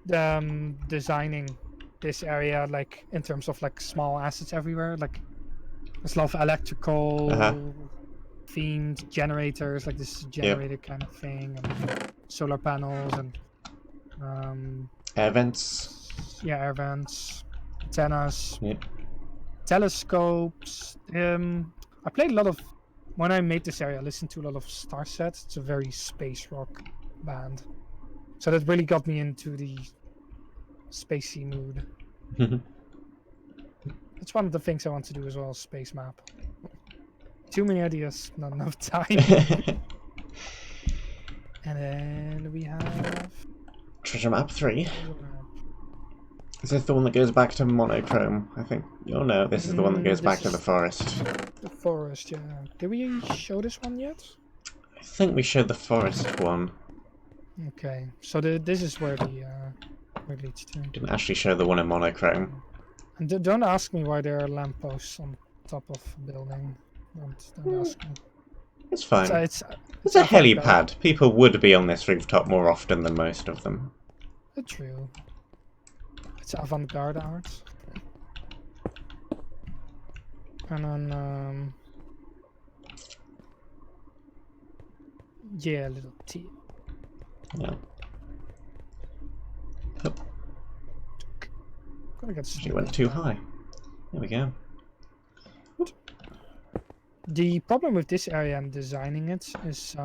designing this area, like in terms of like small assets everywhere. Like there's a lot of electrical themed generators, like this generator kind of thing, and solar panels and air vents. Yeah, air vents, antennas, Yep. telescopes. I played a lot of, when I made this area, I listened to a lot of Starset. It's a very space rock band. So that really got me into the spacey mood. That's one of the things I want to do as well, space map. Too many ideas, not enough time. And then we have... Treasure map 3. Is this the one that goes back to monochrome? I think. Oh no, this is the one that goes back to the forest. The forest, yeah. Did we show this one yet? I think we showed the forest one. Okay, so this is where the where it leads to. Didn't actually show the one in monochrome. And don't ask me why there are lampposts on top of a building. Don't ask me. It's fine. It's a helipad. People would be on this rooftop more often than most of them. True. It's avant-garde art. And then yeah, a little tea. Yeah. Oh. She went too high. There we go. The problem with this area and designing it is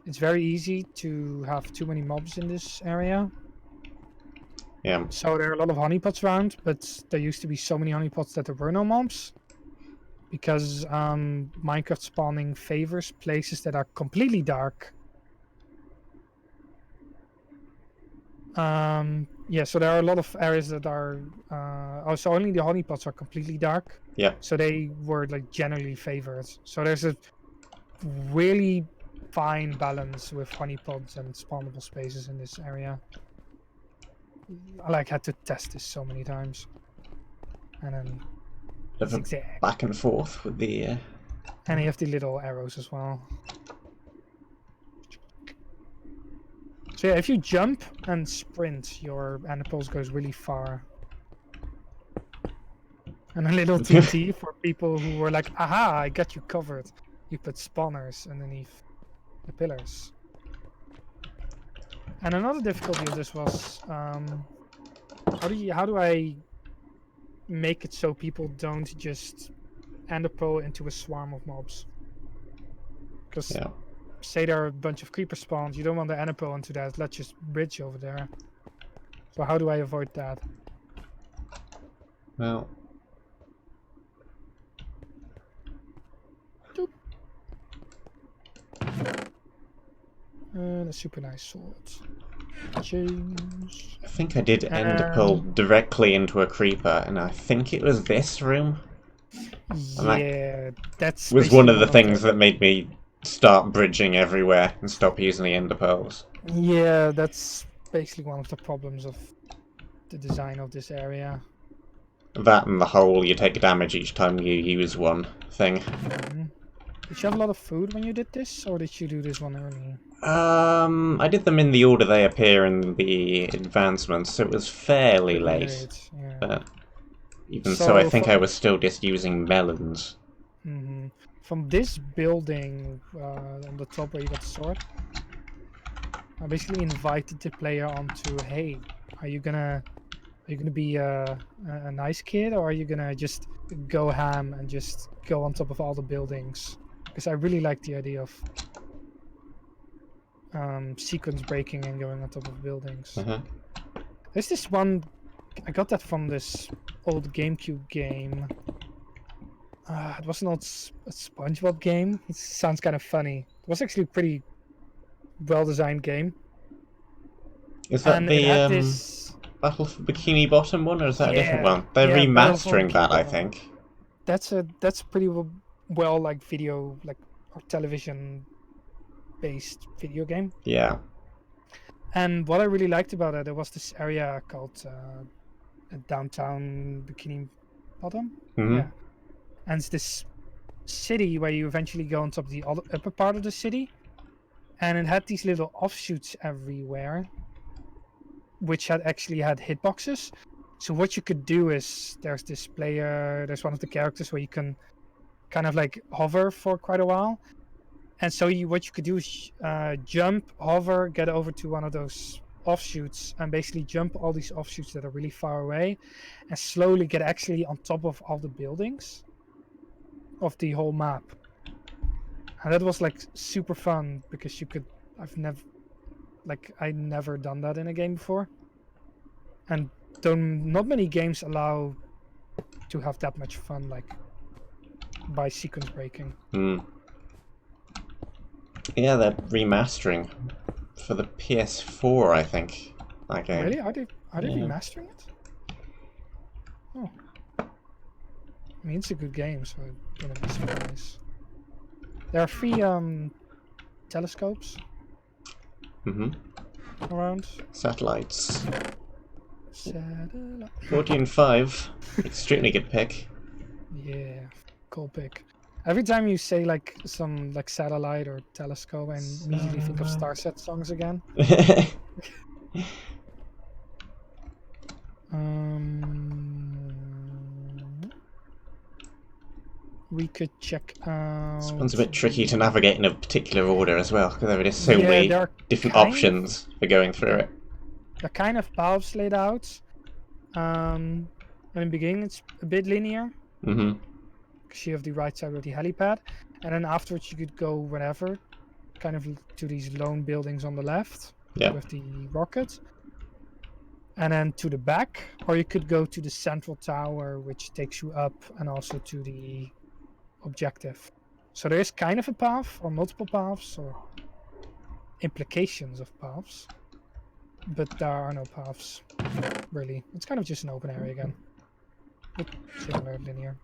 it's very easy to have too many mobs in this area. Yeah. So there are a lot of honeypots around, but there used to be so many honeypots that there were no mobs. Because Minecraft spawning favors places that are completely dark. Yeah, so there are a lot of areas that are so only the honeypots are completely dark. Yeah. So they were like generally favored. So there's a really fine balance with honeypots and spawnable spaces in this area. I had to test this so many times. and then Of a zigzag. back and forth with the. And you have the little arrows as well. So yeah, if you jump and sprint, your pulse goes really far. And a little TNT for people who were like, aha, I got you covered. You put spawners underneath the pillars. And another difficulty of this was, how do I make it so people don't just ender pearl into a swarm of mobs? Because say there are a bunch of creeper spawns, you don't want the ender pearl into that. Let's just bridge over there. So how do I avoid that? Well. And a super nice sword. Change. I think I did ender pearl directly into a creeper, and I think it was this room. Yeah, that was one of the things that made me start bridging everywhere and stop using the ender pearls. Yeah, that's basically one of the problems of the design of this area. That and the whole you take damage each time you use one thing. Did you have a lot of food when you did this, or did you do this one early? I did them in the order they appear in the advancements, so it was fairly late. Yeah. But even so, I think I was still just using melons. From this building on the top where you got the sword, I basically invited the player onto, hey, are you gonna be a nice kid, or are you gonna just go ham and just go on top of all the buildings? Because I really like the idea of sequence breaking and going on top of buildings. There's this one, I got that from this old GameCube game. It was an old SpongeBob game. It sounds kind of funny. It was actually a pretty well-designed game. Is that the Battle for Bikini Bottom one, or is that a different one? They're remastering that, I think. That's pretty well like video, like or television-based video game. Yeah. And what I really liked about it, there was this area called downtown Bikini Bottom. Yeah. And it's this city where you eventually go on top of the upper part of the city, and it had these little offshoots everywhere, which had hitboxes. So what you could do is there's one of the characters where you can kind of like hover for quite a while, and so what you could do is jump, hover, get over to one of those offshoots, and basically jump all these offshoots that are really far away, and slowly get actually on top of all the buildings of the whole map. And that was like super fun because I'd never done that in a game before, and not many games allow to have that much fun, like by sequence breaking. Yeah, they're remastering for the PS4, I think. That game. Really? Are they remastering it? Oh. I mean, it's a good game, so I wouldn't be surprised. There are 3 telescopes around. Satellites. 14.5. Extremely good pick. Yeah, cool pick. Every time you say like some like satellite or telescope, I immediately think of Starset songs again. We could check out... This one's a bit tricky to navigate in a particular order as well, because there are just so many different options for going through it. They're kind of paths laid out. In the beginning it's a bit linear. Because you have the right side with the helipad. And then afterwards you could go wherever. Kind of to these lone buildings on the left. With the rocket. And then to the back. Or you could go to the central tower, which takes you up, and also to the objective. So there is kind of a path, or multiple paths, or implications of paths. But there are no paths, really. It's kind of just an open area again. But similar linear.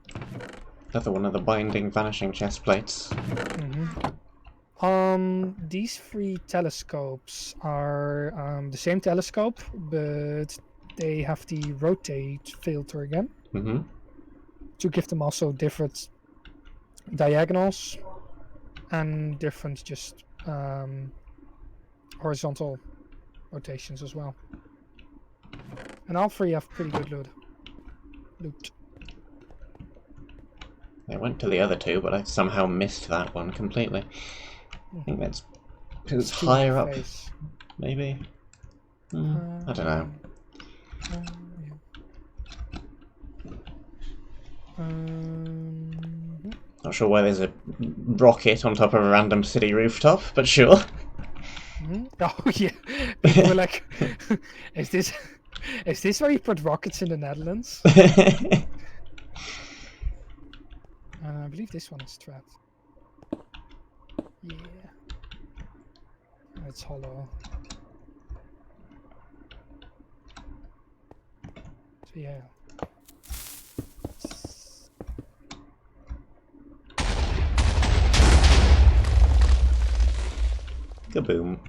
Another one of the binding vanishing chest plates. These 3 telescopes are the same telescope, but they have the rotate filter again. to give them also different diagonals and different just horizontal rotations as well. And all three have pretty good loot. I went to the other two, but I somehow missed that one completely. I think that's because it's higher up, maybe. I don't know. Not sure why there's a rocket on top of a random city rooftop, but sure. Oh yeah, people were like, "Is this where you put rockets in the Netherlands?" I believe this one is trapped. Yeah, it's hollow. So yeah. Kaboom.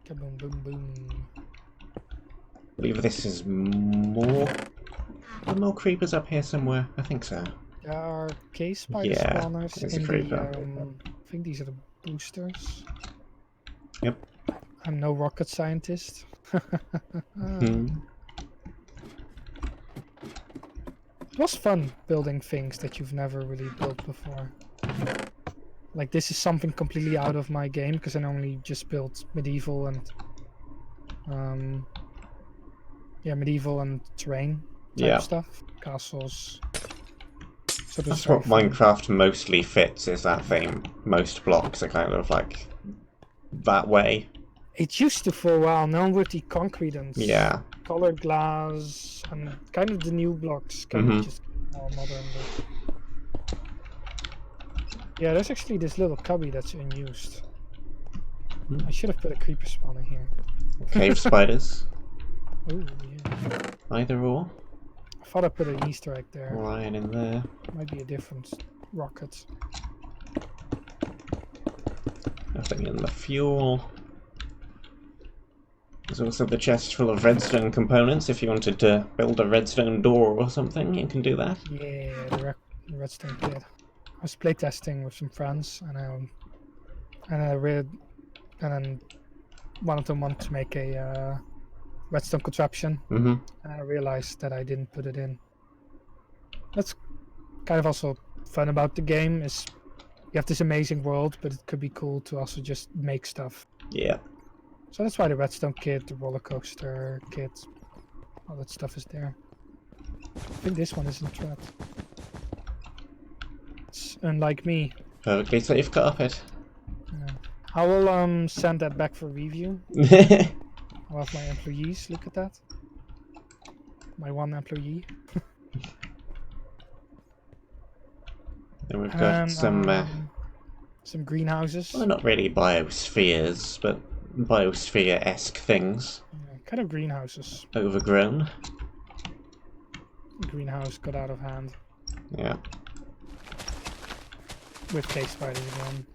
Kaboom, boom, boom. I believe this is more... Are there more creepers up here somewhere? I think so. There are cave spider spawners in the... I think these are the boosters. Yep. I'm no rocket scientist. It was fun building things that you've never really built before. Like, this is something completely out of my game because I normally just built medieval and medieval and terrain type stuff, castles. So that's what Minecraft mostly fits, is that theme. Most blocks are kind of like that way. It used to for a while. Now with the concrete and colored glass and kind of the new blocks kind of just more modern. But... yeah, there's actually this little cubby that's unused. I should have put a creeper spawner here. Cave spiders. Oh yeah. Either or. I thought I put an Easter egg there. Lion in there. Might be a different rocket. Nothing in the fuel. There's also the chest full of redstone components. If you wanted to build a redstone door or something, you can do that. Yeah, the redstone kit. I was playtesting with some friends, and then one of them wanted to make a redstone contraption, and I realized that I didn't put it in. That's kind of also fun about the game, is you have this amazing world, but it could be cool to also just make stuff. Yeah. So that's why the redstone kit, the roller coaster kit, all that stuff is there. I think this one isn't trapped. It's unlike me. Perfectly safe carpet. Yeah. I will send that back for review. I'll have my employees look at that. My one employee. Then we've got some greenhouses. Well, not really biospheres, but biosphere-esque things. Yeah, kind of greenhouses. Overgrown. Greenhouse got out of hand. Yeah. With cave spiders again.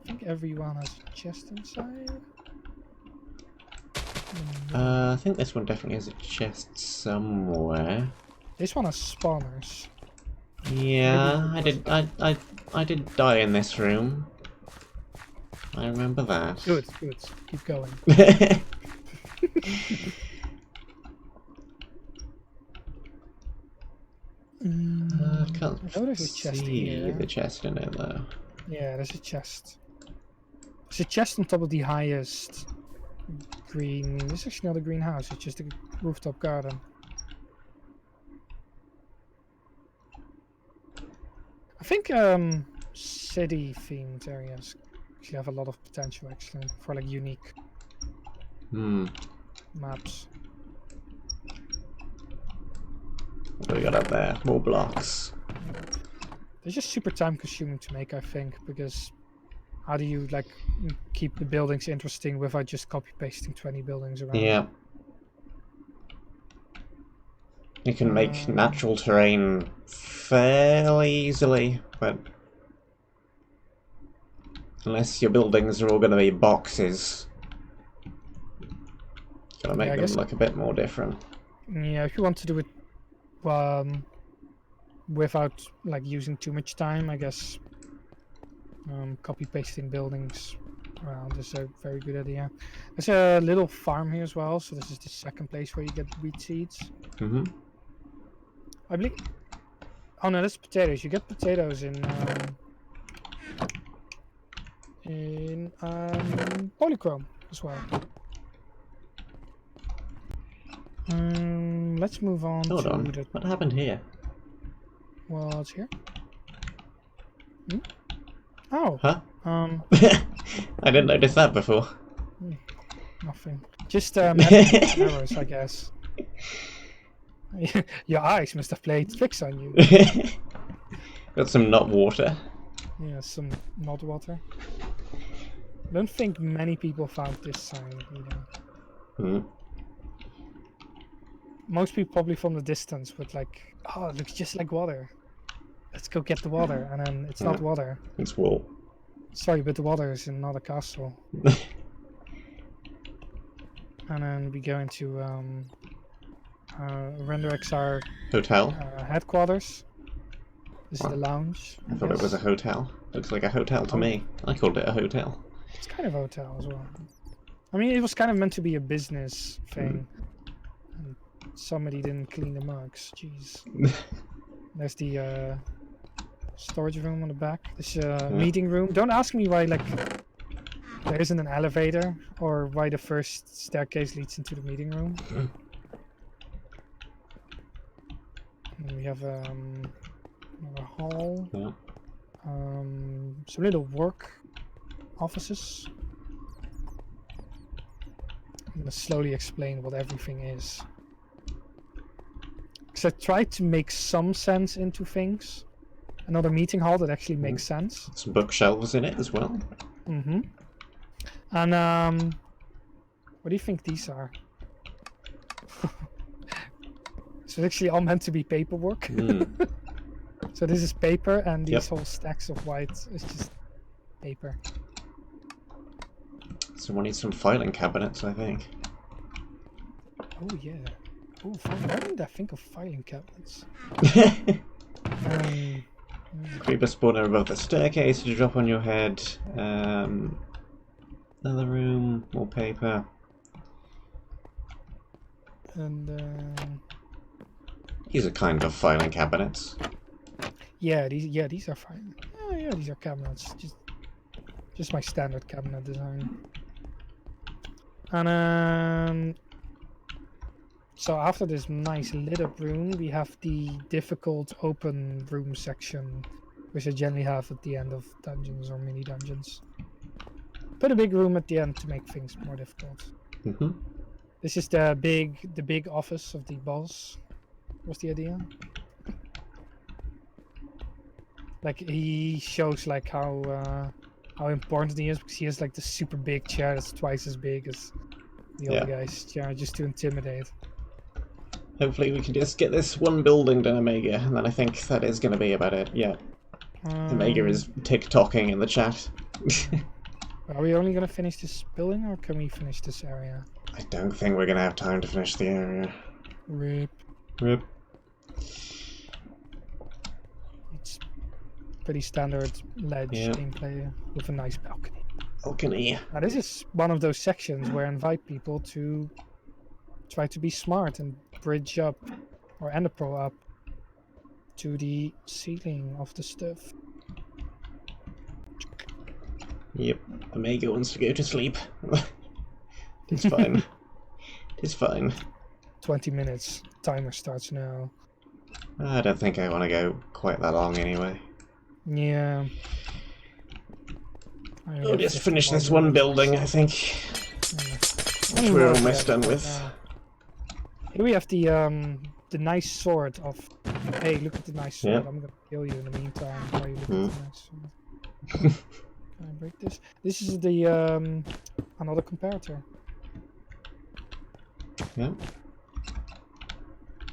I think everyone has a chest inside. I think this one definitely has a chest somewhere. This one has spawners. Yeah, I did die in this room. I remember that. Good. Keep going. I can't there's a chest here. the chest in it though. Yeah, there's a chest. There's a chest on top of the highest green. This is actually not a greenhouse, it's just a rooftop garden. I think city themed areas actually have a lot of potential actually for like unique maps. What do we got up there? More blocks. They're just super time consuming to make, I think, because how do you like keep the buildings interesting without just copy pasting 20 buildings around? Yeah. You can make natural terrain fairly easily, but unless your buildings are all going to be boxes, gotta make them look a bit more different. Yeah, if you want to do it without like using too much time, I guess. Copy pasting buildings around is a very good idea. There's a little farm here as well, so this is the second place where you get wheat seeds. I believe. Oh no, that's potatoes. You get potatoes in polychrome as well. Let's move on. Hold to on. the... What happened here? What's here? Oh. Huh? I didn't notice that before. Nothing. Just arrows, I guess. Your eyes must have played tricks on you. Got some not water. Yeah, some not water. I don't think many people found this sign either. Most people probably from the distance would like, oh, it looks just like water. Let's go get the water, and then it's not water. It's wool. Sorry, but the water is in not a castle. And then we go into RenderXR hotel headquarters. This is the lounge. I thought it was a hotel. Looks like a hotel to me. I called it a hotel. It's kind of a hotel as well. I mean, it was kind of meant to be a business thing. And somebody didn't clean the mugs. Jeez. There's the storage room on the back. This meeting room. Don't ask me why like there isn't an elevator or why the first staircase leads into the meeting room. And we have another hall. Some little work offices. I'm gonna slowly explain what everything is. Because I tried to make some sense into things. Another meeting hall that actually makes sense. Some bookshelves in it as well. And what do you think these are? So actually all meant to be paperwork. So this is paper, and these whole stacks of white is just paper. So we need some filing cabinets, I think. Oh yeah. Oh, why didn't I think of filing cabinets? Creeper spawner above the staircase to drop on your head. Another room, more paper. And these are kind of filing cabinets. Yeah, these are fine. Oh yeah, these are cabinets. Just my standard cabinet design. And so after this nice lit up room, we have the difficult open room section, which I generally have at the end of dungeons or mini dungeons. Put a big room at the end to make things more difficult. This is the big office of the boss. What's the idea? Like he shows like how important he is, because he has like the super big chair that's twice as big as the other guy's chair, just to intimidate. Hopefully we can just get this one building done, Omega, and then I think that is going to be about it. Yeah. Omega is tick-tocking in the chat. Are we only going to finish this building, or can we finish this area? I don't think we're going to have time to finish the area. Rip. Rip. It's pretty standard ledge gameplay with a nice balcony. Balcony. Now this is one of those sections where I invite people to try to be smart and bridge up or ender pearl up to the ceiling of the stuff. Yep, Omega wants to go to sleep. It's fine. It's fine. 20 minutes. Timer starts now. I don't think I want to go quite that long anyway. Yeah. We'll just finish this one building, I think. Which we're almost done with. Here we have the nice sword of... Hey, look at the nice sword. I'm gonna kill you in the meantime while you look at the nice sword. Can I break this? This is the another comparator. Yeah.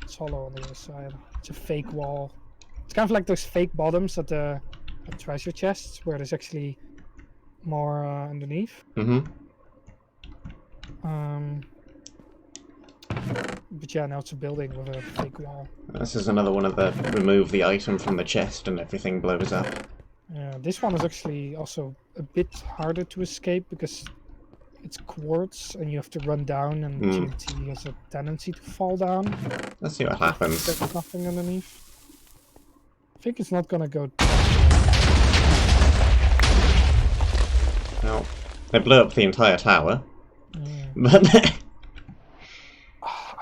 It's hollow on the other side. It's a fake wall. It's kind of like those fake bottoms at the treasure chests, where there's actually more underneath. But yeah, now it's a building with a fake wall. This is another one of the remove the item from the chest and everything blows up. Yeah, this one is actually also a bit harder to escape because it's quartz and you have to run down, and TNT has a tendency to fall down. Let's see what happens. There's nothing underneath. I think it's not gonna go. Well, they blew up the entire tower. But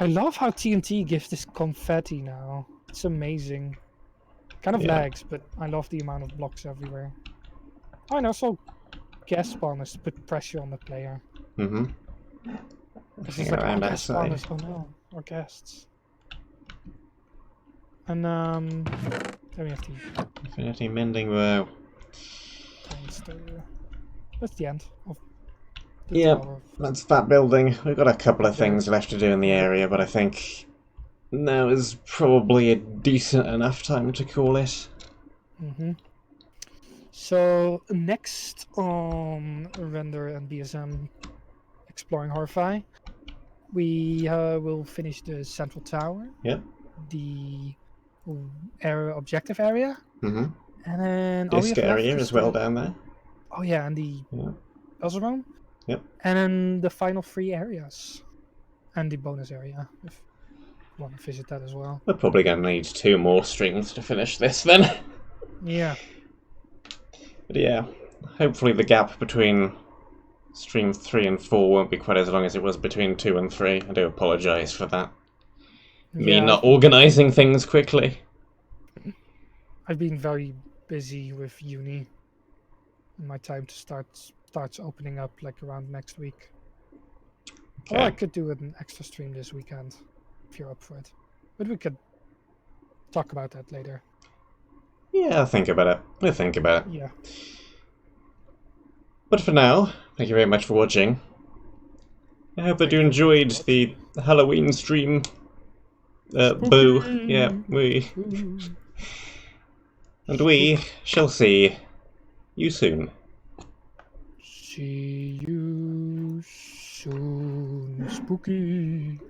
I love how TNT gives this confetti now. It's amazing. Kind of lags, but I love the amount of blocks everywhere. Oh, and also gas spawners to put pressure on the player. This is like gas spawners. Oh no, or guests. And then we have the Infinity mending bow. That's the end of yeah, that's that building. We've got a couple of things left to do in the area, but I think now is probably a decent enough time to call it. So next on Render and BSM Exploring Horrifeye, we will finish the central tower. Yep. The objective area. And then disc area as well down there. Oh yeah, and the puzzle room. Yep. And then the final 3 areas. And the bonus area, if you want to visit that as well. We're probably going to need 2 more streams to finish this then. Yeah. But yeah, hopefully the gap between stream 3 and 4 won't be quite as long as it was between 2 and 3. I do apologise for that. Me not organising things quickly. I've been very busy with uni. And my time to starts opening up like around next week. Okay. Or I could do an extra stream this weekend if you're up for it. But we could talk about that later. Yeah, I'll think about it. We'll think about it. Yeah. But for now, thank you very much for watching. I hope that you enjoyed the Halloween stream. Boo. Yeah, we. And we shall see you soon. See you soon, spooky.